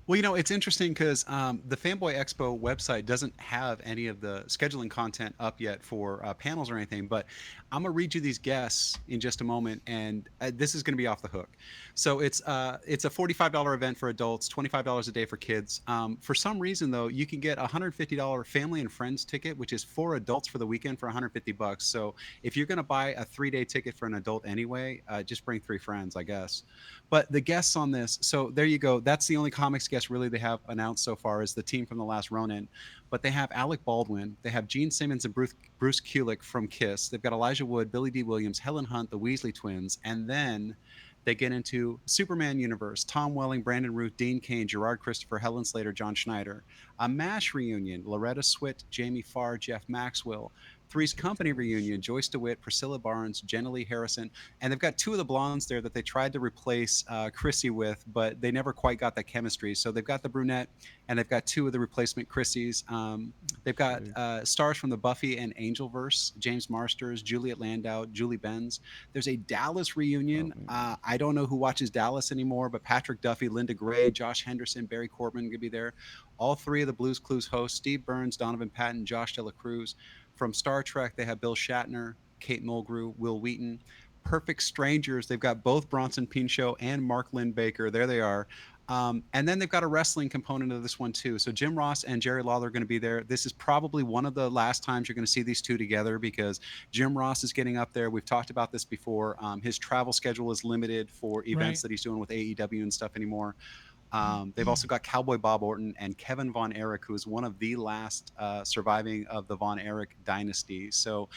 Well, it's interesting because the Fanboy Expo website doesn't have any of the scheduling content up yet for panels or anything, but I'm going to read you these guests in just a moment, and this is going to be off the hook. So it's a $45 event for adults, $25 a day for kids. For some reason, though, you can get a $150 family and friends ticket, which is for adults for the weekend for $150. So if you're going to buy a 3-day ticket for an adult anyway, just bring 3 friends, I guess. But the guests on this, so there you go. That's the only comics guest really they have announced so far is the team from The Last Ronin. But they have Alec Baldwin, they have Gene Simmons and Bruce Kulick from Kiss. They've got Elijah Wood, Billy D. Williams, Helen Hunt, the Weasley twins, and then they get into Superman universe, Tom Welling, Brandon Routh, Dean Cain, Gerard Christopher, Helen Slater, John Schneider. A MASH reunion, Loretta Swit, Jamie Farr, Jeff Maxwell. Three's Company reunion, Joyce DeWitt, Priscilla Barnes, Jenna Lee Harrison. And they've got 2 of the blondes there that they tried to replace Chrissy with, but they never quite got that chemistry. So they've got the brunette, and they've got 2 of the replacement Chrissys. They've got stars from the Buffy and Angelverse, James Marsters, Juliet Landau, Julie Benz. There's a Dallas reunion. I don't know who watches Dallas anymore, but Patrick Duffy, Linda Gray, Josh Henderson, Barry Corbin could be there. All 3 of the Blues Clues hosts, Steve Burns, Donovan Patton, Josh Dela Cruz. From Star Trek, they have Bill Shatner, Kate Mulgrew, Will Wheaton. Perfect Strangers, they've got both Bronson Pinchot and Mark Lynn Baker. There they are. And then they've got a wrestling component of this one, too. So Jim Ross and Jerry Lawler are going to be there. This is probably one of the last times you're going to see these 2 together because Jim Ross is getting up there. We've talked about this before. His travel schedule is limited for events that he's doing with AEW and stuff anymore. They've also got Cowboy Bob Orton and Kevin Von Erich, who is one of the last surviving of the Von Erich dynasty. So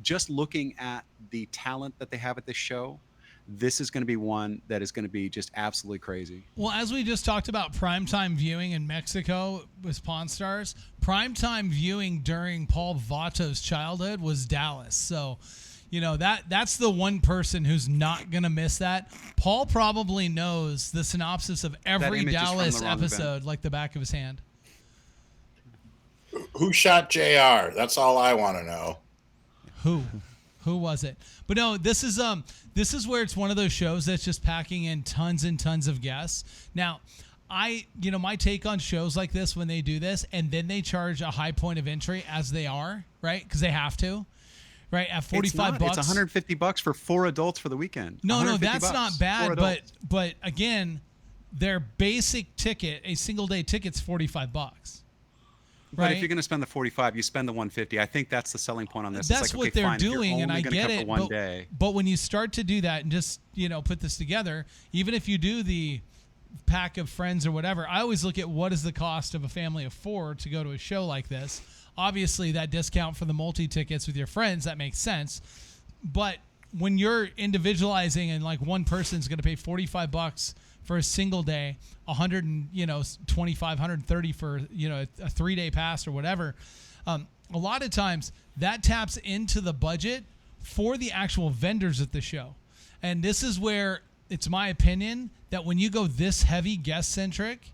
just looking at the talent that they have at this show, this is going to be one that is going to be just absolutely crazy. Well, as we just talked about primetime viewing in Mexico with Pawn Stars, primetime viewing during Paul Vato's childhood was Dallas. So, that's the one person who's not going to miss that. Paul probably knows the synopsis of every Dallas episode like the back of his hand. Who shot JR? That's all I want to know. Who was it? But no, this is where it's one of those shows that's just packing in tons and tons of guests. Now, my take on shows like this when they do this and then they charge a high point of entry as they are, right? Because they have to. Right, at $45, it's $150 for 4 adults for the weekend. No, that's not bad. But again, their basic ticket, a single day ticket's $45. But if you're going to spend the $45, you spend the $150. I think that's the selling point on this. That's it's like, what okay, they're fine, doing, and I get it. One day. But when you start to do that and just put this together, even if you do the pack of friends or whatever, I always look at what is the cost of a family of 4 to go to a show like this. Obviously, that discount for the multi-tickets with your friends, that makes sense. But when you're individualizing and like one person's going to pay $45 for a single day, $125, $130 for a 3-day pass or whatever, a lot of times that taps into the budget for the actual vendors at the show. And this is where it's my opinion that when you go this heavy guest-centric,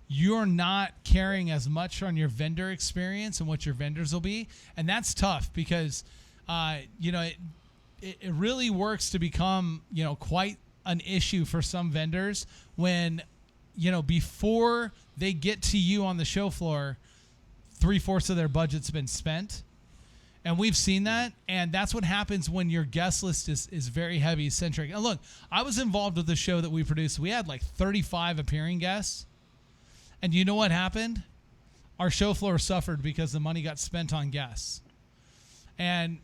you're not caring as much on your vendor experience and what your vendors will be. And that's tough because, it really works to become, quite an issue for some vendors when, before they get to you on the show floor, 3/4 of their budget's been spent. And we've seen that. And that's what happens when your guest list is very heavy centric. And look, I was involved with the show that we produced. We had like 35 appearing guests. And you know what happened? Our show floor suffered because the money got spent on guests. And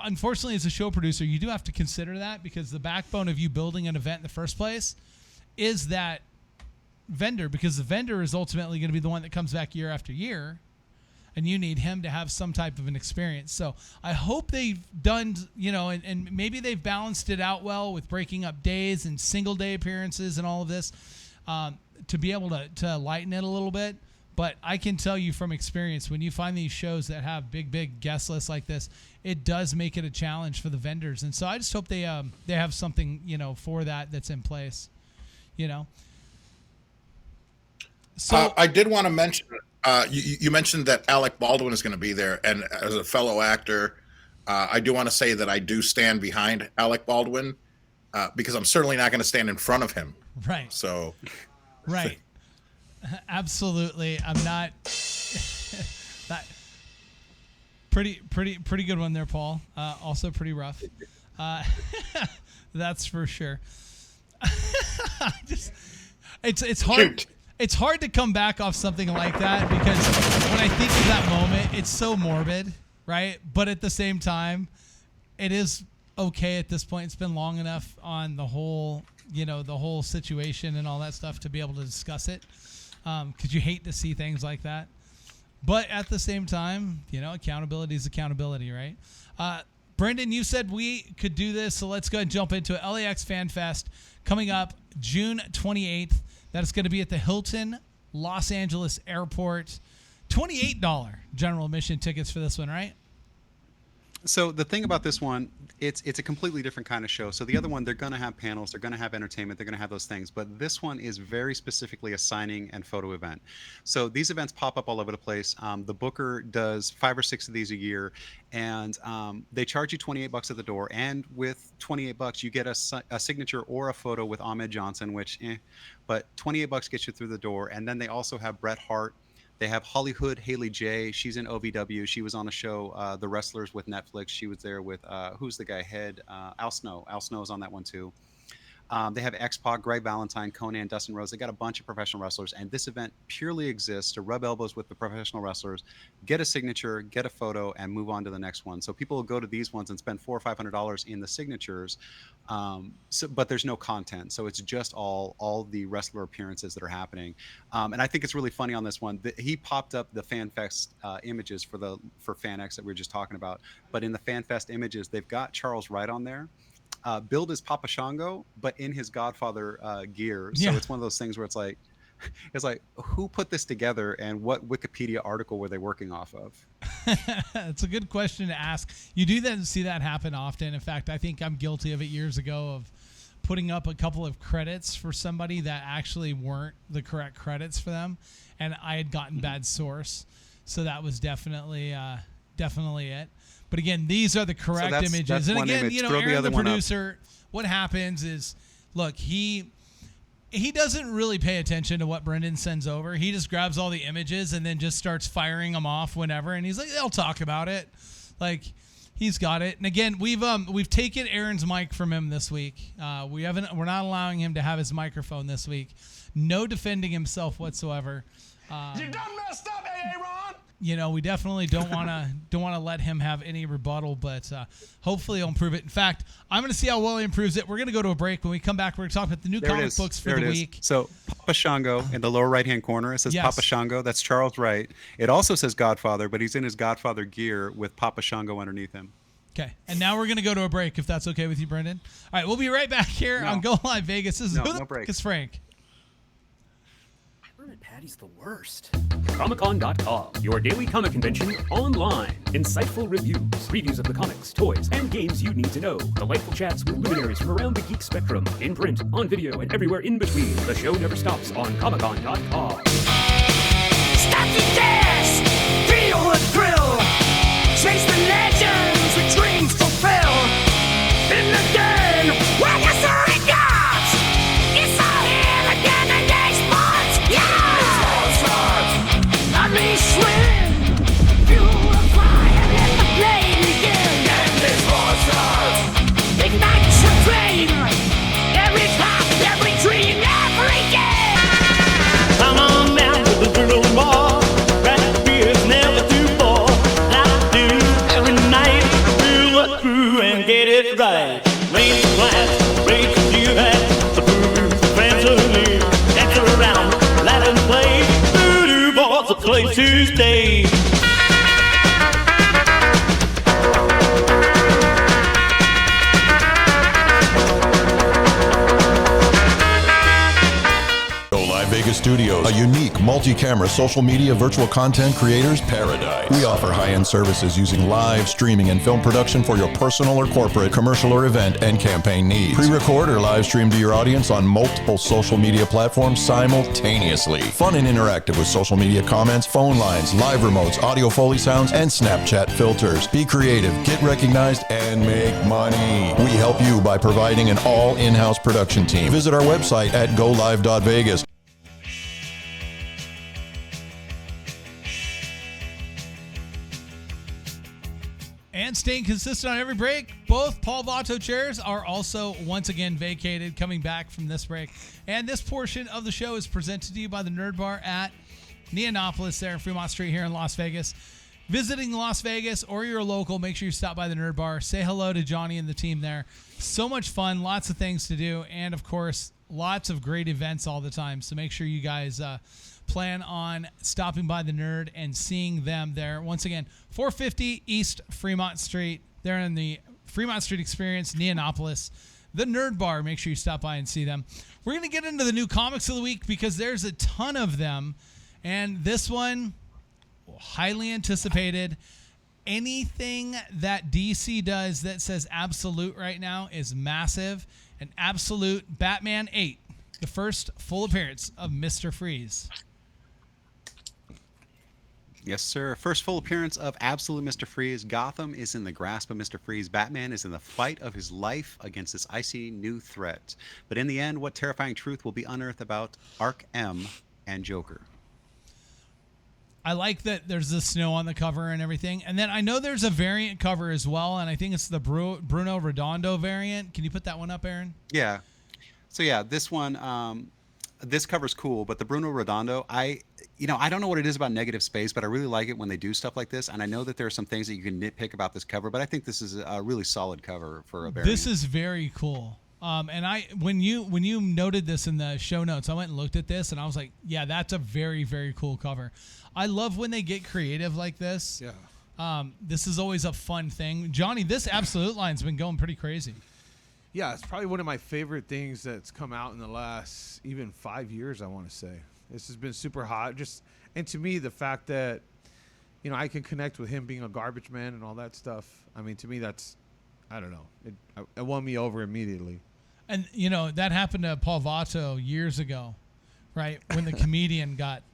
unfortunately, as a show producer, you do have to consider that because the backbone of you building an event in the first place is that vendor, because the vendor is ultimately going to be the one that comes back year after year. and you need him to have some type of an experience. So I hope they've done, and maybe they've balanced it out well with breaking up days and single day appearances and all of this to be able to lighten it a little bit. But I can tell you from experience, when you find these shows that have big guest lists like this, it does make it a challenge for the vendors. And so I just hope they have something, for that's in place, So I did want to mention, you mentioned that Alec Baldwin is going to be there. And as a fellow actor, I do want to say that I do stand behind Alec Baldwin because I'm certainly not going to stand in front of him. Right. So. Right. Absolutely. I'm not. That pretty good one there, Paul. Also pretty rough. That's for sure. It's hard. Shoot. It's hard to come back off something like that because when I think of that moment, it's so morbid, right? But at the same time, it is okay at this point. It's been long enough on the whole, the whole situation and all that stuff to be able to discuss it. Because you hate to see things like that. But at the same time, accountability is accountability, right? Brendan, you said we could do this, so let's go ahead and jump into it. LAX Fan Fest coming up June 28th. That's going to be at the Hilton Los Angeles Airport. $28 general admission tickets for this one, right? So the thing about this one, it's a completely different kind of show. So the other one, they're going to have panels, they're going to have entertainment, they're going to have those things. But this one is very specifically a signing and photo event. So these events pop up all over the place. The booker does 5 or 6 of these a year, and they charge you $28 at the door. And with $28, you get a signature or a photo with Ahmed Johnson, which, but $28 gets you through the door. And then they also have Bret Hart. They have Hollywood Haley J. She's in OVW. She was on a show, The Wrestlers with Netflix. She was there with, who's the guy, Al Snow. Al Snow is on that one too. They have X-Pac, Greg Valentine, Conan, Dustin Rhodes. They got a bunch of professional wrestlers. And this event purely exists to rub elbows with the professional wrestlers, get a signature, get a photo, and move on to the next one. So people will go to these ones and spend $400 or $500 in the signatures. But there's no content. So it's just all the wrestler appearances that are happening. And I think it's really funny on this one. He popped up the FanFest images for FanX that we were just talking about. But in the FanFest images, they've got Charles Wright on there. Billed as Papa Shango, but in his Godfather gear. So it's one of those things where it's like, who put this together and what Wikipedia article were they working off of? It's a good question to ask. You do then see that happen often. In fact, I think I'm guilty of it years ago of putting up a couple of credits for somebody that actually weren't the correct credits for them, and I had gotten bad source. So that was definitely it. But again, these are the correct images. And again, Aaron, the producer, what happens is, look, he doesn't really pay attention to what Brendan sends over. He just grabs all the images and then just starts firing them off whenever. And he's like, they'll talk about it. Like, he's got it. And again, we've taken Aaron's mic from him this week. We're not allowing him to have his microphone this week. No defending himself whatsoever. You done messed up, Aaron. We definitely don't want to let him have any rebuttal, but hopefully he'll improve it. In fact, I'm going to see how well he improves it. We're going to go to a break. When we come back, we're going to talk about the new comic books for the week. So Papa Shango in the lower right-hand corner, it says Papa Shango. That's Charles Wright. It also says Godfather, but he's in his Godfather gear with Papa Shango underneath him. Okay, and now we're going to go to a break, if that's okay with you, Brendan. All right, we'll be right back here on GoLiveVegas. This is Who the Fuck is Frank? Patty's the worst. Comic-Con.com, your daily comic convention online. Insightful reviews, previews of the comics, toys, and games you need to know. Delightful chats with luminaries from around the geek spectrum. In print, on video, and everywhere in between. The show never stops on Comic-Con.com. Stop the dash! Feel the thrill! Chase the legends with dreams fulfill! In the game, where the story gods! It's all here again and they sports! Yeah! Let me swim! Fuel the fire and let the play begin! And this monster ignites your flame! Every clock, every dream, every game! Come on down to the Voodoo Bar. Live Vegas Studios, a unique multi-camera social media virtual content creators paradise. We offer high-end services using live streaming and film production for your personal or corporate, commercial or event and campaign needs. Pre-record or live stream to your audience on multiple social media platforms simultaneously. Fun and interactive with social media comments, phone lines, live remotes, audio Foley sounds, and Snapchat filters. Be creative, get recognized, and make money. We help you by providing an all in-house production team. Visit our website at GoLiveVegas. And staying consistent on every break, both Paul Vato chairs are also once again vacated, coming back from this break. And this portion of the show is presented to you by the Nerd Bar at Neonopolis there in Fremont Street here in Las Vegas. Visiting Las Vegas or you're local, make sure you stop by the Nerd Bar. Say hello to Johnny and the team there. So much fun, lots of things to do, and of course, lots of great events all the time. So make sure you guys plan on stopping by the Nerd and seeing them there. Once again, 450 East Fremont Street. They're in the Fremont Street Experience, Neonopolis. The Nerd Bar, make sure you stop by and see them. We're going to get into the new comics of the week because there's a ton of them. And this one, highly anticipated. Anything that DC does that says absolute right now is massive. An absolute Batman 8, the first full appearance of Mr. Freeze. Yes, sir. First full appearance of absolute Mr. Freeze. Gotham is in the grasp of Mr. Freeze. Batman is in the fight of his life against this icy new threat. But in the end, what terrifying truth will be unearthed about Arkham and Joker? I like that there's the snow on the cover and everything. And then I know there's a variant cover as well, and I think it's the Bruno Redondo variant. Can you put that one up, Aaron? Yeah. So, yeah, this one, this cover's cool, but the Bruno Redondo, I don't know what it is about negative space, but I really like it when they do stuff like this. And I know that there are some things that you can nitpick about this cover, but I think this is a really solid cover for a variant. This is very cool. And when you noted this in the show notes, I went and looked at this, and I was like, yeah, that's a very, very cool cover. I love when they get creative like this. Yeah. This is always a fun thing. Johnny, this Absolute line's been going pretty crazy. Yeah, it's probably one of my favorite things that's come out in the last even 5 years, I want to say. This has been super hot. And to me, the fact that, I can connect with him being a garbage man and all that stuff. I mean, to me, that's, I don't know. It won me over immediately. And, that happened to Paul Vato years ago, right? When the comedian got,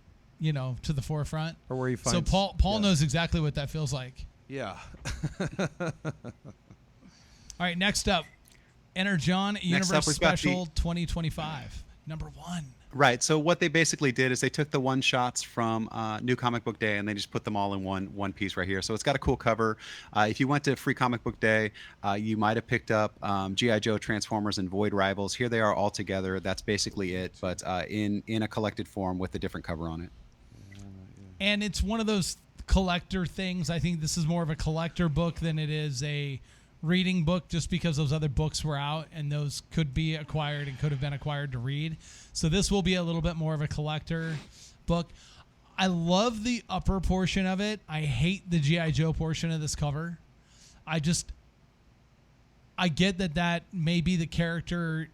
to the forefront. Or where he finds. So Paul knows exactly what that feels like. Yeah. All right, next up, Enter John Universe Special 2025, number 1. Right. So what they basically did is they took the one shots from New Comic Book Day and they just put them all in one piece right here. So it's got a cool cover. If you went to Free Comic Book Day, you might have picked up G.I. Joe, Transformers, and Void Rivals. Here they are all together. That's basically it, but in a collected form with a different cover on it. And it's one of those collector things. I think this is more of a collector book than it is a reading book, just because those other books were out and those could be acquired and could have been acquired to read. So this will be a little bit more of a collector book. I love the upper portion of it. I hate the G.I. Joe portion of this cover. I get that may be the character,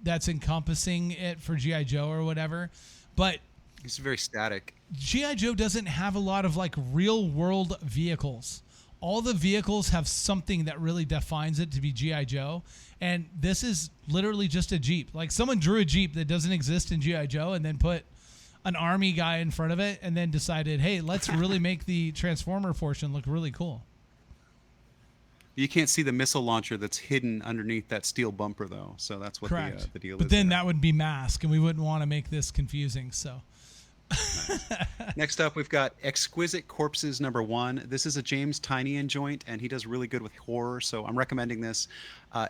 that's encompassing it for G.I. Joe or whatever, but it's very static. G.I. Joe doesn't have a lot of real world vehicles. All the vehicles have something that really defines it to be G.I. Joe. And this is literally just a Jeep. Like someone drew a Jeep that doesn't exist in G.I. Joe and then put an army guy in front of it and then decided, hey, let's really make the Transformer portion look really cool. You can't see the missile launcher that's hidden underneath that steel bumper, though. So that's what the deal is. But then there. that would be mask, and we wouldn't want to make this confusing. So. Nice. Next up, we've got Exquisite Corpses number 1. This is a James Tynion joint, and he does really good with horror, so I'm recommending this.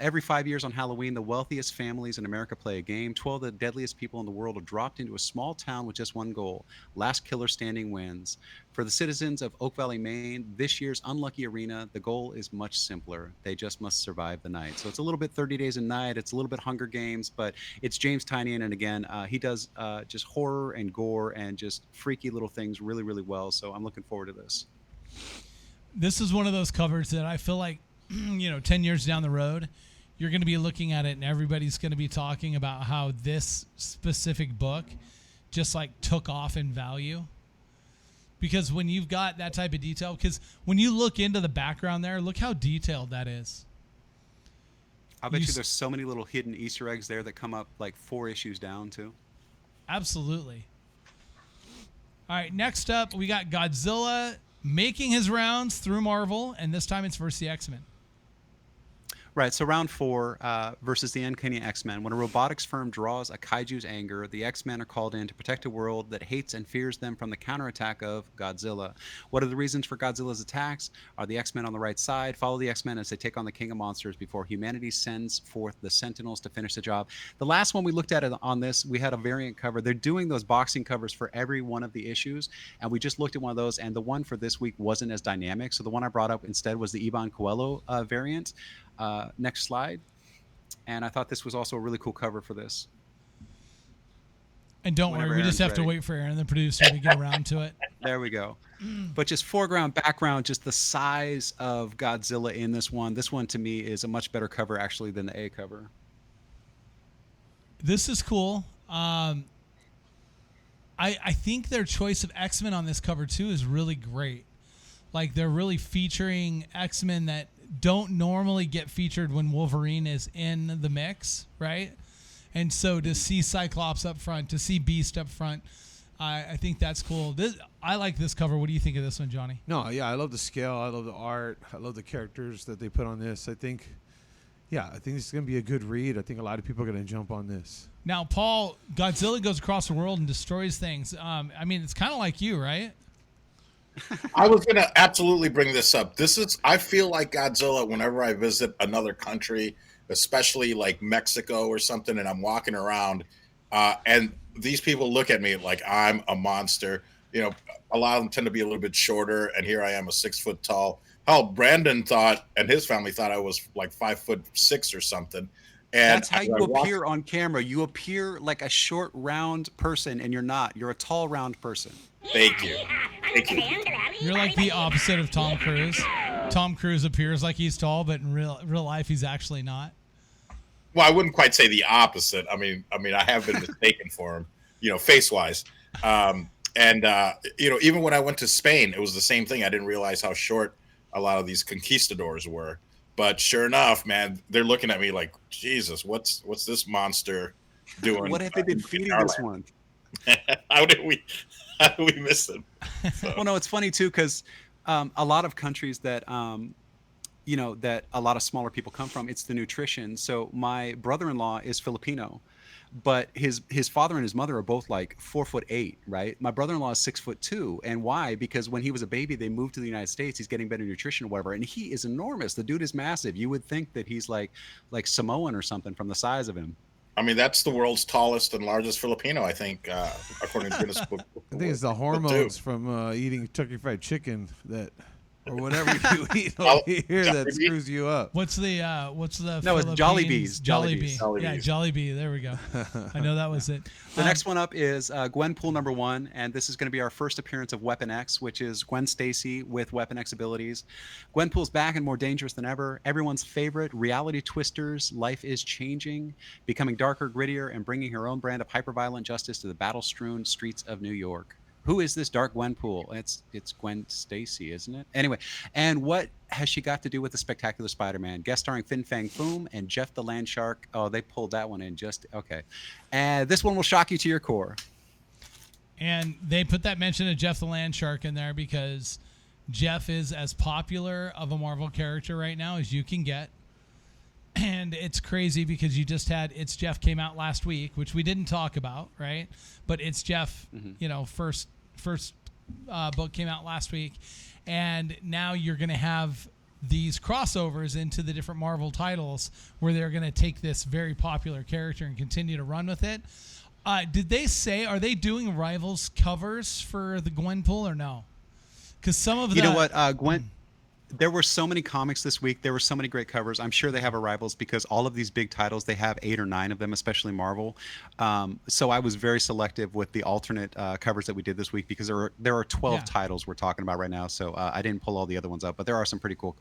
Every 5 years on Halloween, the wealthiest families in America play a game. 12 of the deadliest people in the world are dropped into a small town with just one goal. Last killer standing wins. For the citizens of Oak Valley, Maine, this year's unlucky arena, the goal is much simpler. They just must survive the night. So it's a little bit 30 Days a Night. It's a little bit Hunger Games, but it's James Tynion, and again, he does just horror and gore and just freaky little things really, really well. So I'm looking forward to this. This is one of those covers that I feel like 10 years down the road, you're going to be looking at it and everybody's going to be talking about how this specific book just like took off in value. Because when you've got that type of detail, because when you look into the background there, look how detailed that is. I bet you there's so many little hidden Easter eggs there that come up like 4 issues down too. Absolutely. All right, next up, we got Godzilla making his rounds through Marvel, and this time it's versus the X-Men. Right, so round 4 versus the Uncanny X-Men. When a robotics firm draws a kaiju's anger, the X-Men are called in to protect a world that hates and fears them from the counterattack of Godzilla. What are the reasons for Godzilla's attacks? Are the X-Men on the right side? Follow the X-Men as they take on the King of Monsters before humanity sends forth the Sentinels to finish the job. The last one we looked at on this, we had a variant cover. They're doing those boxing covers for every one of the issues, and we just looked at one of those, and the one for this week wasn't as dynamic, so the one I brought up instead was the Ivan Coelho variant. Next slide. And I thought this was also a really cool cover for this. And don't worry, we just have to wait for Aaron, the producer, to get around to it. There we go. But just foreground, background, just the size of Godzilla in this one. This one to me is a much better cover actually than the A cover. This is cool. I think their choice of X-Men on this cover too is really great. Like they're really featuring X-Men that don't normally get featured when Wolverine is in the mix, right? And so to see Cyclops up front, to see Beast up front, I think that's cool. I like this cover. What do you think of this one, Johnny? No, yeah, I love the scale. I love the art. I love the characters that they put on this. I think this is going to be a good read. I think a lot of people are going to jump on this. Now, Paul, Godzilla goes across the world and destroys things. I mean, it's kind of like you, right? I was going to absolutely bring this up. I feel like Godzilla whenever I visit another country, especially like Mexico or something, and I'm walking around and these people look at me like I'm a monster. You know, a lot of them tend to be a little bit shorter, and here I am, a 6 foot tall. Hell, Brandon thought, and his family thought I was like 5'6" or something. And that's how you appear on camera. You appear like a short, round person, and you're not. You're a tall, round person. Thank you. You're like the opposite of Tom Cruise. Tom Cruise appears like he's tall, but in real life, he's actually not. Well, I wouldn't quite say the opposite. I mean, I have been mistaken for him, face-wise. And even when I went to Spain, it was the same thing. I didn't realize how short a lot of these conquistadors were. But sure enough, man, they're looking at me like, Jesus, what's this monster doing? What have they been feeding this one? How did we miss him? So. Well, no, it's funny too because a lot of countries that that a lot of smaller people come from, it's the nutrition. So my brother-in-law is Filipino, but his father and his mother are both like 4'8", right? My brother-in-law is 6'2", and why? Because when he was a baby, they moved to the United States. He's getting better nutrition or whatever, and he is enormous. The dude is massive. You would think that he's like Samoan or something from the size of him. I mean, that's the world's tallest and largest Filipino, I think, according to Guinness Book. I think it's the hormones from eating Kentucky Fried Chicken or whatever you eat over here that screws you up. What's the No, it's Jollibees. Jollibee. Yeah, Jollibee. There we go. I know that was it. The next one up is Gwenpool #1, and this is going to be our first appearance of Weapon X, which is Gwen Stacy with Weapon X abilities. Gwenpool's back and more dangerous than ever. Everyone's favorite reality twisters. Life is changing, becoming darker, grittier, and bringing her own brand of hyperviolent justice to the battle-strewn streets of New York. Who is this Dark Gwenpool? It's Gwen Stacy, isn't it? Anyway, and what has she got to do with the Spectacular Spider-Man? Guest starring Fin Fang Foom and Jeff the Land Shark. Oh, they pulled that one in just okay. And this one will shock you to your core. And they put that mention of Jeff the Land Shark in there because Jeff is as popular of a Marvel character right now as you can get. And it's crazy because you just had It's Jeff came out last week, which we didn't talk about, right? But It's Jeff, first book came out last week, and now you're going to have these crossovers into the different Marvel titles where they're going to take this very popular character and continue to run with it. Did they say, are they doing Rivals covers for the Gwenpool or no? Because some of the... You know what, Gwen... There were so many comics this week. There were so many great covers. I'm sure they have arrivals because all of these big titles, they have 8 or 9 of them, especially Marvel. So I was very selective with the alternate covers that we did this week because there are 12 titles we're talking about right now. So I didn't pull all the other ones up, but there are some pretty cool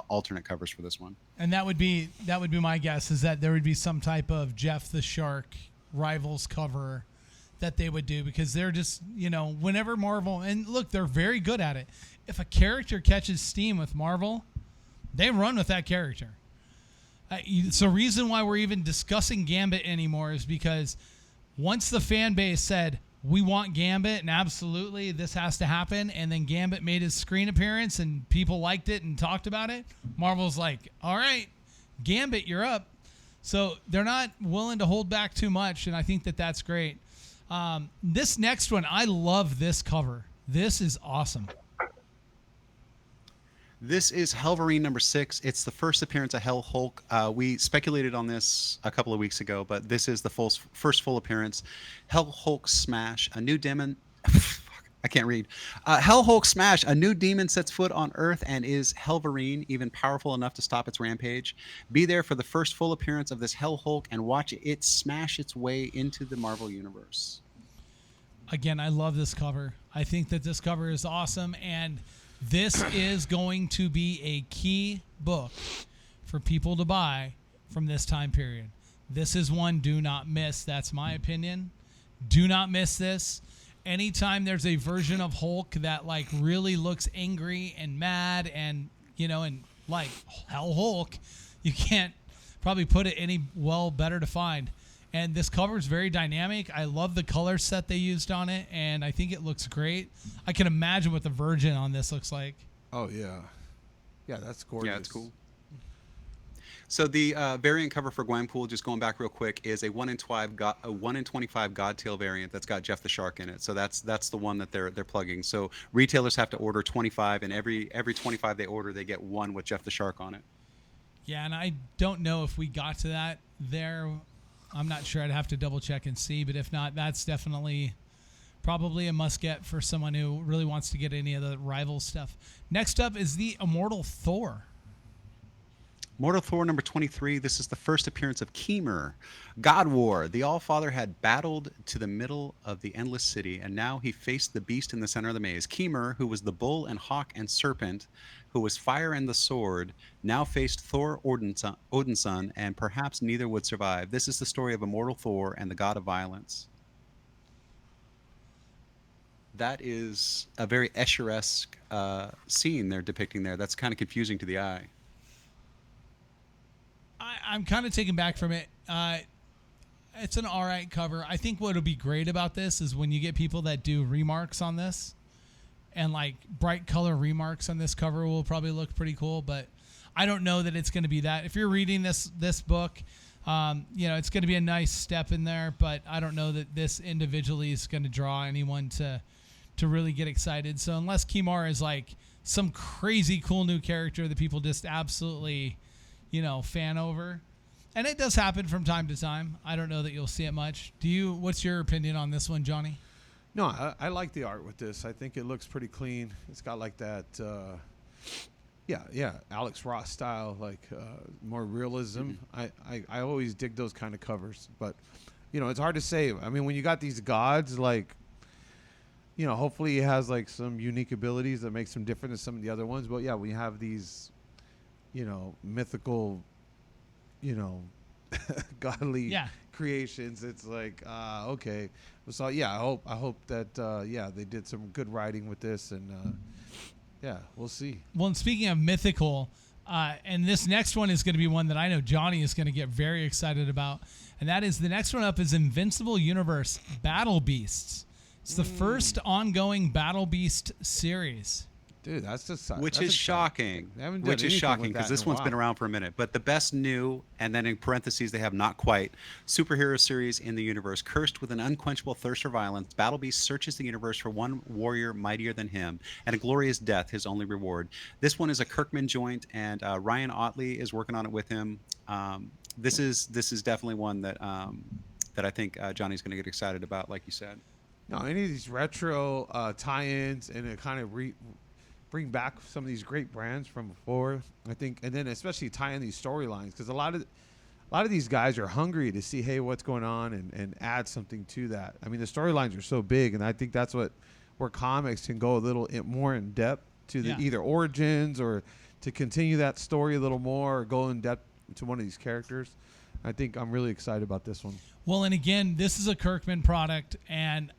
alternate covers for this one. And that would be my guess, is that there would be some type of Jeff the Shark Rivals cover that they would do, because they're just, whenever Marvel, and look, they're very good at it. If a character catches steam with Marvel, they run with that character. It's the reason why we're even discussing Gambit anymore, is because once the fan base said, we want Gambit and absolutely this has to happen, and then Gambit made his screen appearance and people liked it and talked about it, Marvel's like, all right, Gambit, you're up. So they're not willing to hold back too much, and I think that that's great. This next one, I love this cover. This is awesome. This is Helverine number 6. It's the first appearance of Hell Hulk. We speculated on this a couple of weeks ago, but this is the first full appearance. Hell Hulk Smash, a new demon. I can't read. Hell Hulk Smash, a new demon sets foot on Earth and is Helverine, even powerful enough to stop its rampage. Be there for the first full appearance of this Hell Hulk and watch it smash its way into the Marvel Universe. Again, I love this cover. I think that this cover is awesome, and this is going to be a key book for people to buy from this time period. This is one do not miss. That's my opinion. Do not miss this. Anytime there's a version of Hulk that like really looks angry and mad and, and like Hell Hulk, you can't probably put it any better to find. And this cover is very dynamic. I love the color set they used on it, and I think it looks great. I can imagine what the Virgin on this looks like. Oh, yeah. Yeah, that's gorgeous. Yeah, it's cool. So the variant cover for Gwenpool, just going back real quick, is a 1 in 25 Godtail variant that's got Jeff the Shark in it. So that's the one that they're plugging. So retailers have to order 25, and every 25 they order, they get one with Jeff the Shark on it. Yeah, and I don't know if we got to that there. I'm not sure. I'd have to double check and see, but if not, that's definitely probably a must get for someone who really wants to get any of the rival stuff. Next up is the Immortal Thor. Immortal Thor number 23. This is the first appearance of Keemer. God War. The All-Father had battled to the middle of the Endless City, and now he faced the beast in the center of the maze. Keemer, who was the bull and hawk and serpent, who was fire and the sword, now faced Thor Odinson, and perhaps neither would survive. This is the story of Immortal Thor and the god of violence. That is a very Escher-esque scene they're depicting there. That's kind of confusing to the eye. I'm kind of taken back from it. It's an all right cover. I think what would be great about this is when you get people that do remarks on this, and like bright color remarks on this cover will probably look pretty cool, but I don't know that it's going to be that. If you're reading this book, it's going to be a nice step in there, but I don't know that this individually is going to draw anyone to really get excited. So unless Keemer is like some crazy cool new character that people just absolutely, fan over, and it does happen from time to time, I don't know that you'll see it much. What's your opinion on this one, Johnny? No, I like the art with this. I think it looks pretty clean. It's got like that, Alex Ross style, like more realism. I always dig those kind of covers, but it's hard to say. I mean, when you got these gods, like, hopefully he has like some unique abilities that makes him different than some of the other ones. But yeah, we have these, mythical, godly creations. It's like, okay. So yeah, I hope that they did some good writing with this, and we'll see. Well, and speaking of mythical, and this next one is going to be one that I know Johnny is going to get very excited about, and that is the next one up is Invincible Universe Battle Beasts. It's the first ongoing Battle Beast series. Dude, that's just which is shocking. Which is shocking because this one's been around for a minute. But the best new, and then in parentheses they have not quite, superhero series in the universe. Cursed with an unquenchable thirst for violence, Battle Beast searches the universe for one warrior mightier than him, and a glorious death his only reward. This one is a Kirkman joint, and Ryan Otley is working on it with him. This is definitely one that I think Johnny's going to get excited about, like you said. No, any of these retro tie-ins and it kind of bring back some of these great brands from before. I think, and then especially tie in these storylines, because a lot of these guys are hungry to see, hey, what's going on, and add something to that. I mean, the storylines are so big, and I think that's where comics can go a little more in depth to the either origins or to continue that story a little more or go in depth to one of these characters. I think I'm really excited about this one. Well, and again, this is a Kirkman product, and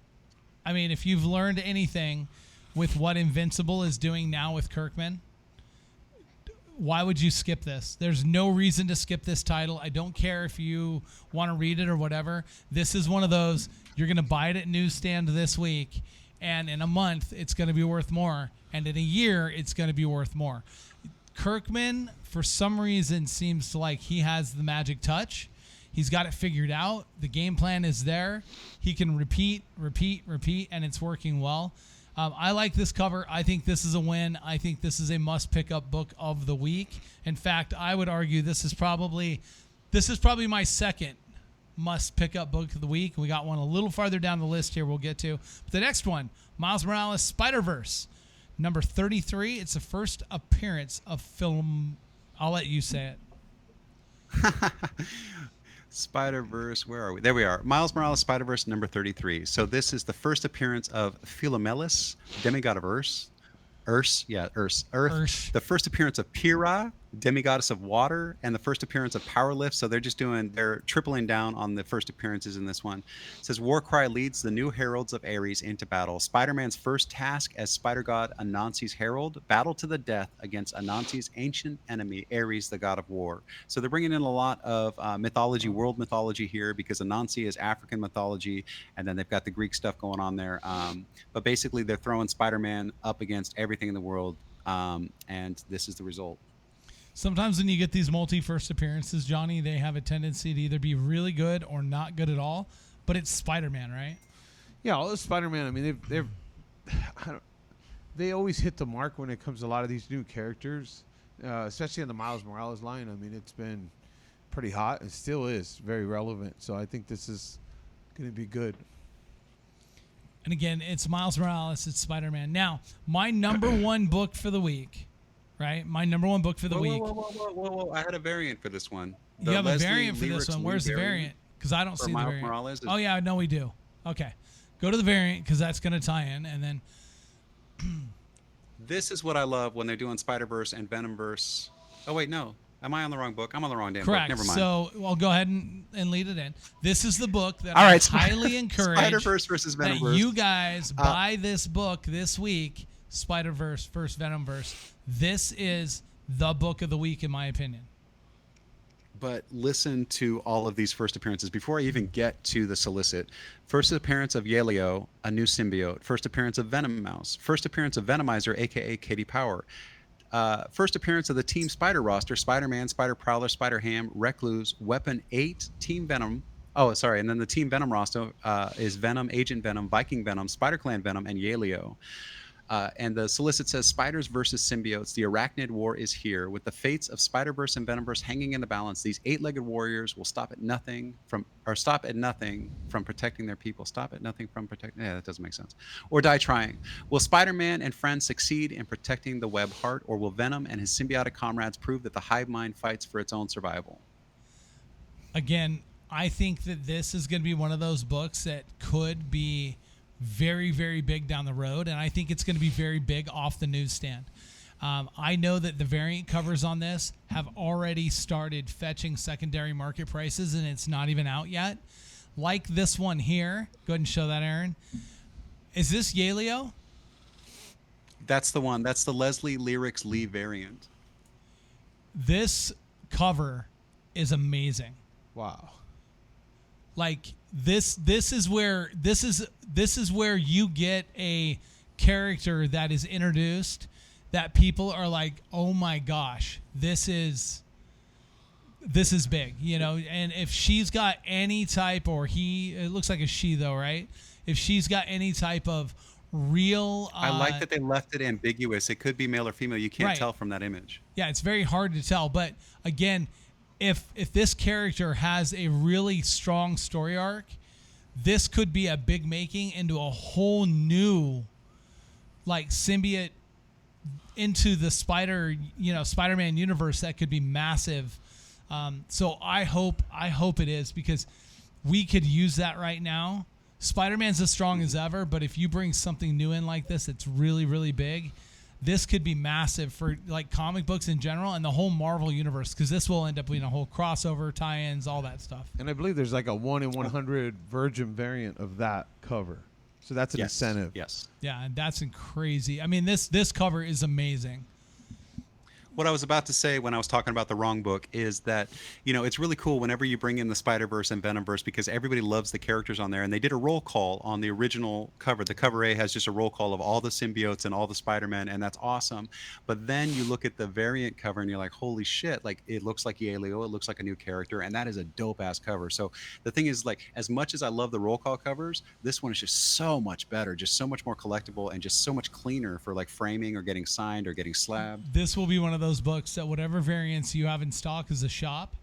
I mean, if you've learned anything with what Invincible is doing now with Kirkman, why would you skip this? There's no reason to skip this title. I don't care if you want to read it or whatever. This is one of those, you're going to buy it at newsstand this week, and in a month, it's going to be worth more, and in a year, it's going to be worth more. Kirkman, for some reason, seems like he has the magic touch. He's got it figured out. The game plan is there. He can repeat, and it's working well. I like this cover. I think this is a win. I think this is a must-pick-up book of the week. In fact, I would argue this is probably my second must-pick-up book of the week. We got one a little farther down the list here we'll get to. But the next one, Miles Morales Spider-Verse, number 33. It's the first appearance of film. I'll let you say it. Spider-Verse, where are we? There we are. Miles Morales Spider-Verse number 33. So this is the first appearance of Philomelis, demigod of Earth. Earth. The first appearance of Pyrrha, demigoddess of water, and the first appearance of Powerlift. So they're tripling down on the first appearances in this one. It says Warcry leads the new heralds of Ares into battle. Spider-Man's first task as spider god Anansi's herald, battle to the death against Anansi's ancient enemy Ares, the god of war. So they're bringing in a lot of mythology, world mythology here, because Anansi is African mythology, and then they've got the Greek stuff going on there. But basically they're throwing Spider-Man up against everything in the world, and this is the result. Sometimes when you get these multi-first appearances, Johnny, they have a tendency to either be really good or not good at all. But it's Spider-Man, right? Yeah, all the Spider-Man. I mean, they always hit the mark when it comes to a lot of these new characters, especially in the Miles Morales line. I mean, it's been pretty hot. It still is very relevant. So I think this is going to be good. And again, it's Miles Morales, it's Spider-Man. Now, my number one book for the week, right? My number one book for the week. Whoa. I had a variant for this one. You have a variant for this one. Where's the variant? Because I don't see the variant. Morales oh, yeah, no, we do. Okay. Go to the variant because that's going to tie in. And then. This is what I love when they're doing Spider-Verse and Venomverse. Oh, wait, no. Am I on the wrong book? I'm on the wrong damn Correct. book. Never mind. So I'll go ahead and lead it in. This is the book that I highly encourage Spider-Verse versus that Venomverse. you guys buy this book this week, Spider-Verse versus Venomverse. This is the book of the week, in my opinion. But listen to all of these first appearances. Before I even get to the solicit, first appearance of Yelio, a new symbiote. First appearance of Venom Mouse. First appearance of Venomizer, a.k.a. Katie Power. First appearance of the Team Spider roster: Spider-Man, Spider-Prowler, Spider-Ham, Recluse, Weapon 8, Team Venom. Oh, sorry. And then the Team Venom roster is Venom, Agent Venom, Viking Venom, Spider-Clan Venom, and Yelio. And the solicit says Spiders versus Symbiotes. The Arachnid War is here. With the fates of Spider-Verse and Venomverse hanging in the balance, these eight-legged warriors will stop at nothing from protecting their people. Stop at nothing from protecting. Yeah, that doesn't make sense. Or die trying. Will Spider-Man and friends succeed in protecting the web heart, or will Venom and his symbiotic comrades prove that the hive mind fights for its own survival? Again, I think that this is going to be one of those books that could be very, very big down the road, and I think it's going to be very big off the newsstand. I know that the variant covers on this have already started fetching secondary market prices, and it's not even out yet. Like this one here. Go ahead and show that, Aaron. Is this Yelio? That's the one. That's the Leslie Lyrics Lee variant. This cover is amazing. Wow. Like this is where you get a character that is introduced that people are like, oh my gosh, this is big, you know. And if she's got any type, or it looks like a she though, right? If she's got any type of real, I like that they left it ambiguous. It could be male or female. You can't right. tell from that image. Yeah, it's very hard to tell. But again, if this character has a really strong story arc, this could be a big making into a whole new, like, symbiote into the Spider-Man universe that could be massive. So I hope it is, because we could use that right now. Spider-Man's as strong as ever, but if you bring something new in like this, it's really, really big. This could be massive for like comic books in general and the whole Marvel universe, because this will end up being a whole crossover, tie-ins, all that stuff. And I believe there's like a 1 in 100 Virgin variant of that cover. So that's an incentive. Yes. Yeah, and that's crazy. I mean, this cover is amazing. What I was about to say when I was talking about the wrong book is that, it's really cool whenever you bring in the Spider-Verse and Venomverse, because everybody loves the characters on there. And they did a roll call on the original cover. The cover A has just a roll call of all the symbiotes and all the Spider-Men, and that's awesome. But then you look at the variant cover and you're like, holy shit, like it looks like Yelio, it looks like a new character, and that is a dope-ass cover. So the thing is, like, as much as I love the roll call covers, this one is just so much better, just so much more collectible, and just so much cleaner for like framing or getting signed or getting slabbed. This will be one of those books that whatever variants you have in stock as a shop,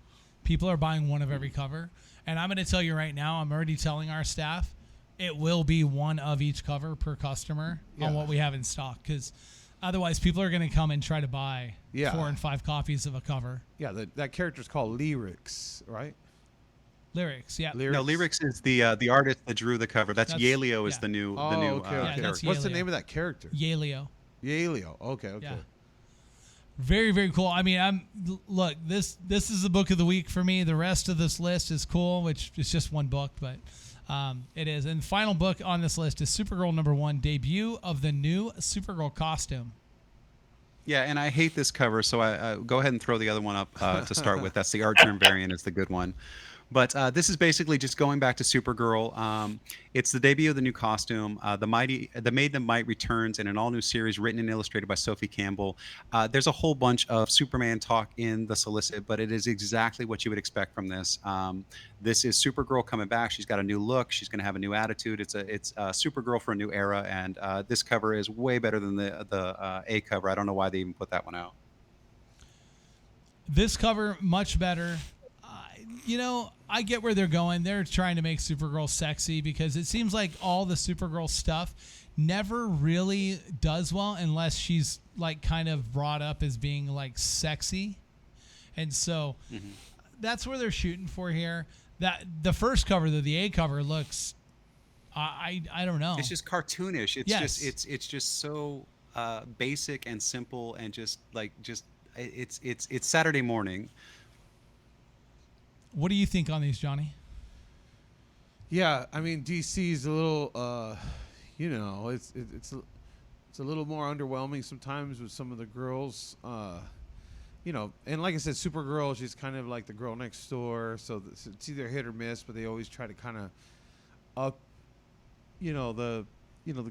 people are buying one of every cover. And I'm going to tell you right now, I'm already telling our staff, it will be one of each cover per customer on what we have in stock, because otherwise people are going to come and try to buy 4 and 5 copies of a cover. Yeah, that character's called Lyrics, right? Lyrics, yeah. No, Lyrics is the artist that drew the cover. That's Yelio is the new character. What's the name of that character? Yelio. Okay. Yeah. Very, very cool. I mean, look, this is the book of the week for me. The rest of this list is cool, which is just one book, but it is. And the final book on this list is Supergirl #1, debut of the new Supergirl costume. Yeah, and I hate this cover, so I go ahead and throw the other one up to start with. That's the art term variant. It's the good one. But this is basically just going back to Supergirl. It's the debut of the new costume. The Maiden of Might returns in an all-new series written and illustrated by Sophie Campbell. There's a whole bunch of Superman talk in the solicit, but it is exactly what you would expect from this. This is Supergirl coming back. She's got a new look. She's going to have a new attitude. It's Supergirl for a new era, and this cover is way better than the A cover. I don't know why they even put that one out. This cover, much better. I get where they're going. They're trying to make Supergirl sexy, because it seems like all the Supergirl stuff never really does well unless she's like kind of brought up as being like sexy. And so that's where they're shooting for here. That the first cover, the A cover, looks I don't know. It's just cartoonish. It's just so basic and simple, and it's Saturday morning. What do you think on these, Johnny? Yeah, I mean, DC's a little, it's a little more underwhelming sometimes with some of the girls, and like I said, Supergirl, she's kind of like the girl next door, so it's either hit or miss, but they always try to kind of up, the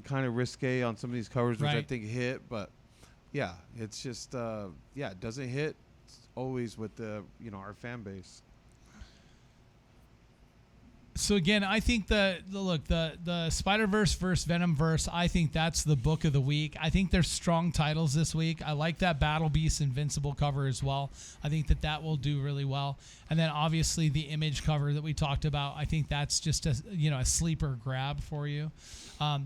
kind of risque on some of these covers, which I think hit, but yeah, it's just, it doesn't hit always with the, our fan base. So again, I think the Spider-Verse versus Venomverse, I think that's the book of the week. I think there's strong titles this week. I like that Battle Beast Invincible cover as well. I think that will do really well. And then obviously the Image cover that we talked about, I think that's just a sleeper grab for you.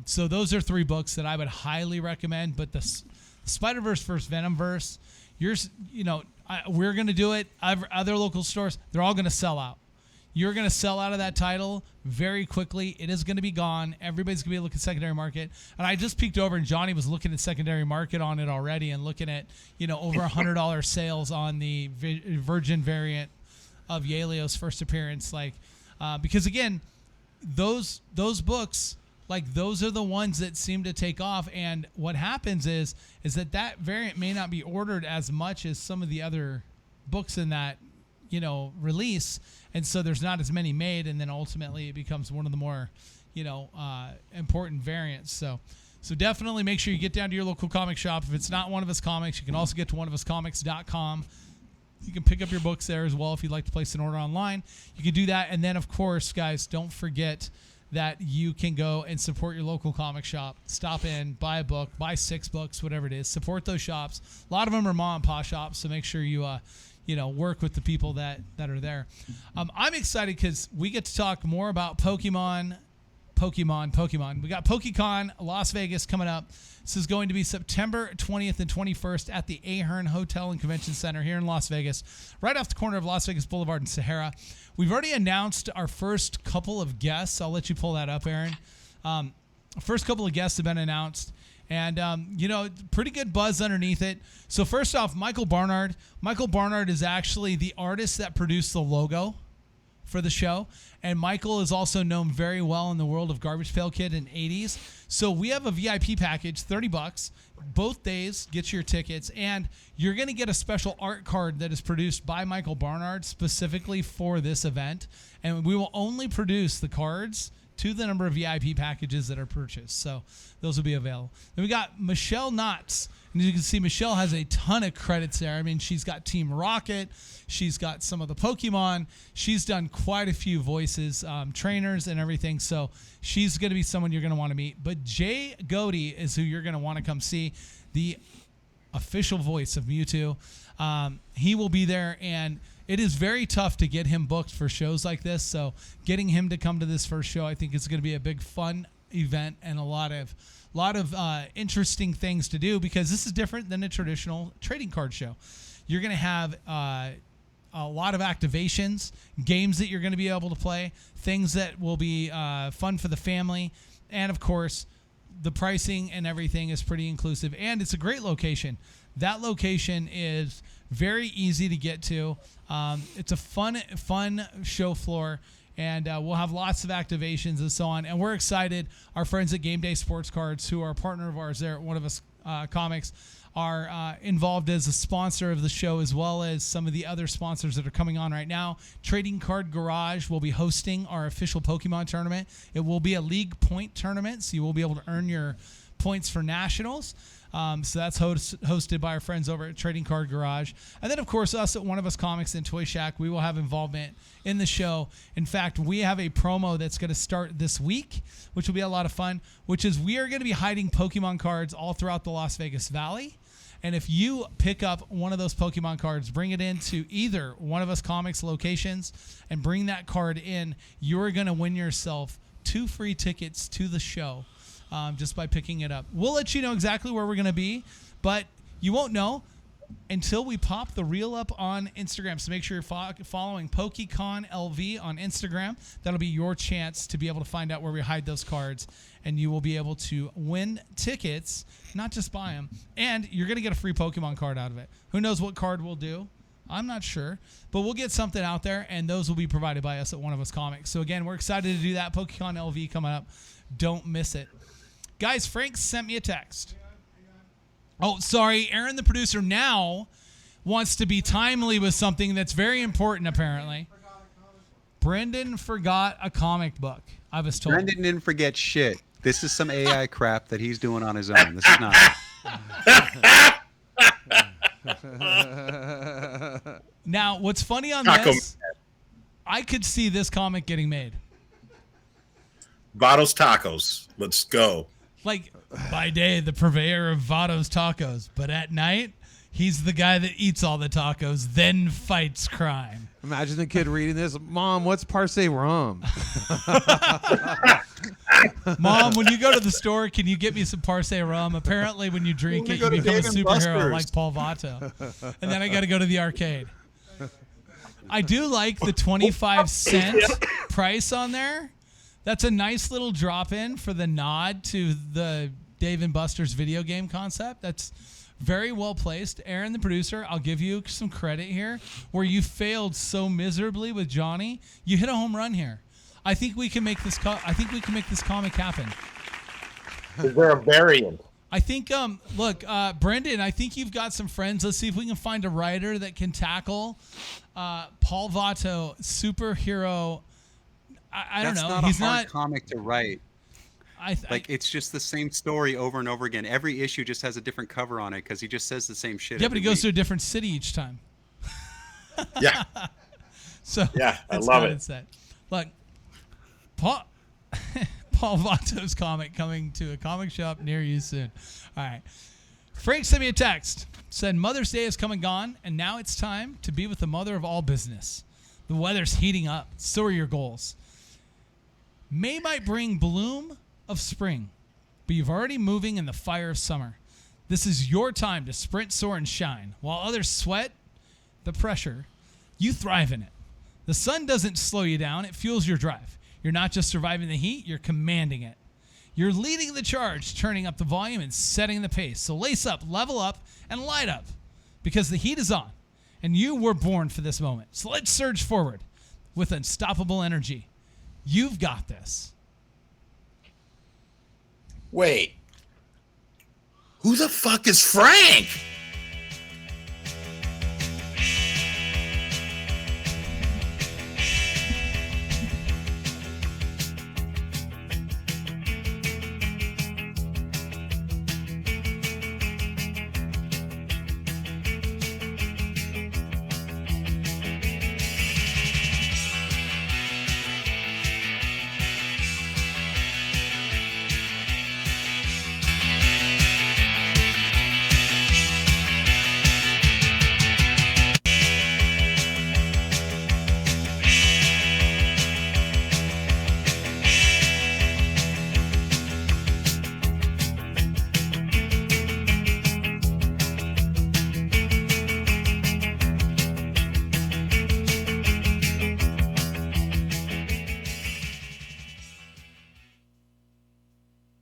So those are 3 books that I would highly recommend. But the Spider-Verse versus Venomverse, we're going to do it. Other local stores, they're all going to sell out. You're going to sell out of that title very quickly. It is going to be gone. Everybody's going to be looking at secondary market. And I just peeked over, and Johnny was looking at secondary market on it already, and looking at, over $100 sales on the Virgin variant of Yelio's first appearance. Because again, those books, those are the ones that seem to take off. And what happens is that variant may not be ordered as much as some of the other books in that, release. And so there's not as many made, and then ultimately it becomes one of the more, important variants. So definitely make sure you get down to your local comic shop. If it's not One of Us Comics, you can also get to oneofuscomics.com. You can pick up your books there as well if you'd like to place an order online. You can do that. And then, of course, guys, don't forget that you can go and support your local comic shop. Stop in, buy a book, buy 6 books, whatever it is. Support those shops. A lot of them are mom and pop shops, so make sure you work with the people that are there. I'm excited because we get to talk more about Pokemon Pokemon. We got PokeCon Las Vegas coming up. This is going to be September 20th and 21st at the Ahern Hotel and Convention Center here in Las Vegas, right off the corner of Las Vegas Boulevard and Sahara. We've already announced our first couple of guests. I'll let you pull that up, Aaron. First couple of guests have been announced. And, pretty good buzz underneath it. So first off, Michael Barnard. Michael Barnard is actually the artist that produced the logo for the show. And Michael is also known very well in the world of Garbage Pail Kid in 80s. So we have a VIP package, $30. Both days, get your tickets. And you're going to get a special art card that is produced by Michael Barnard specifically for this event. And we will only produce the cards to the number of VIP packages that are purchased. So those will be available. Then we got Michelle Knotts. And as you can see, Michelle has a ton of credits there. I mean, she's got Team Rocket. She's got some of the Pokemon. She's done quite a few voices, trainers and everything. So she's going to be someone you're going to want to meet. But Jay Godey is who you're going to want to come see, the official voice of Mewtwo. He will be there, and it is very tough to get him booked for shows like this. So getting him to come to this first show, I think is going to be a big fun event and a lot of interesting things to do, because this is different than a traditional trading card show. You're going to have a lot of activations, games that you're going to be able to play, things that will be fun for the family, and of course, the pricing and everything is pretty inclusive, and it's a great location. That location is very easy to get to. It's a fun show floor. And we'll have lots of activations and so on. And we're excited. Our friends at Gameday Sports Cards, who are a partner of ours there at One of Us Comics, are involved as a sponsor of the show, as well as some of the other sponsors that are coming on right now. Trading Card Garage will be hosting our official Pokemon tournament. It will be a league point tournament, so you will be able to earn your points for nationals. So that's hosted by our friends over at Trading Card Garage. And then, of course, us at One of Us Comics and Toy Shack, we will have involvement in the show. In fact, we have a promo that's going to start this week, which will be a lot of fun, which is we are going to be hiding Pokemon cards all throughout the Las Vegas Valley. And if you pick up one of those Pokemon cards, bring it into either One of Us Comics locations and bring that card in, you're going to win yourself 2 free tickets to the show. Just by picking it up. We'll let you know exactly where we're going to be, but you won't know until we pop the reel up on Instagram. So make sure you're following PokeCon LV on Instagram. That'll be your chance to be able to find out where we hide those cards, and you will be able to win tickets, not just buy them, and you're going to get a free Pokemon card out of it. Who knows what card we'll do? I'm not sure, but we'll get something out there, and those will be provided by us at One of Us Comics. So again, we're excited to do that. PokeCon LV coming up. Don't miss it. Guys, Frank sent me a text. Oh, sorry. Aaron, the producer, now wants to be timely with something that's very important, apparently. Brendan forgot a comic book, I was told. Brendan didn't forget shit. This is some AI crap that he's doing on his own. This is not. Now, what's funny on this, I could see this comic getting made. Vato's Tacos. Let's go. Like, by day, the purveyor of Vato's Tacos, but at night, he's the guy that eats all the tacos, then fights crime. Imagine the kid reading this. Mom, what's Parse rum? Mom, when you go to the store, can you get me some Parse rum? Apparently, when you drink it, you become a superhero like Paul Vato. And then I got to go to the arcade. I do like the 25-cent price on there. That's a nice little drop-in for the nod to the Dave & Buster's video game concept. That's very well placed. Aaron, the producer, I'll give you some credit here. Where you failed so miserably with Johnny, you hit a home run here. I think we can make this. I think we can make this comic happen. Is there a variant? I think. Look, Brendan. I think you've got some friends. Let's see if we can find a writer that can tackle Paul Vato superhero. I don't know. That's not He's a hard not comic to write. It's just the same story over and over again. Every issue just has a different cover on it because he just says the same shit. Yeah, but he goes to a different city each time. Yeah. So yeah, I love it. Look, Paul Vato's comic coming to a comic shop near you soon. All right. Frank sent me a text. Said Mother's Day has come and gone, and now it's time to be with the mother of all business. The weather's heating up. So are your goals. May might bring bloom of spring, but you've already moving in the fire of summer. This is your time to sprint, soar, and shine. While others sweat the pressure, you thrive in it. The sun doesn't slow you down. It fuels your drive. You're not just surviving the heat, you're commanding it. You're leading the charge, turning up the volume and setting the pace. So lace up, level up, and light up, because the heat is on, and you were born for this moment. So let's surge forward with unstoppable energy. You've got this. Wait. Who the fuck is Frank?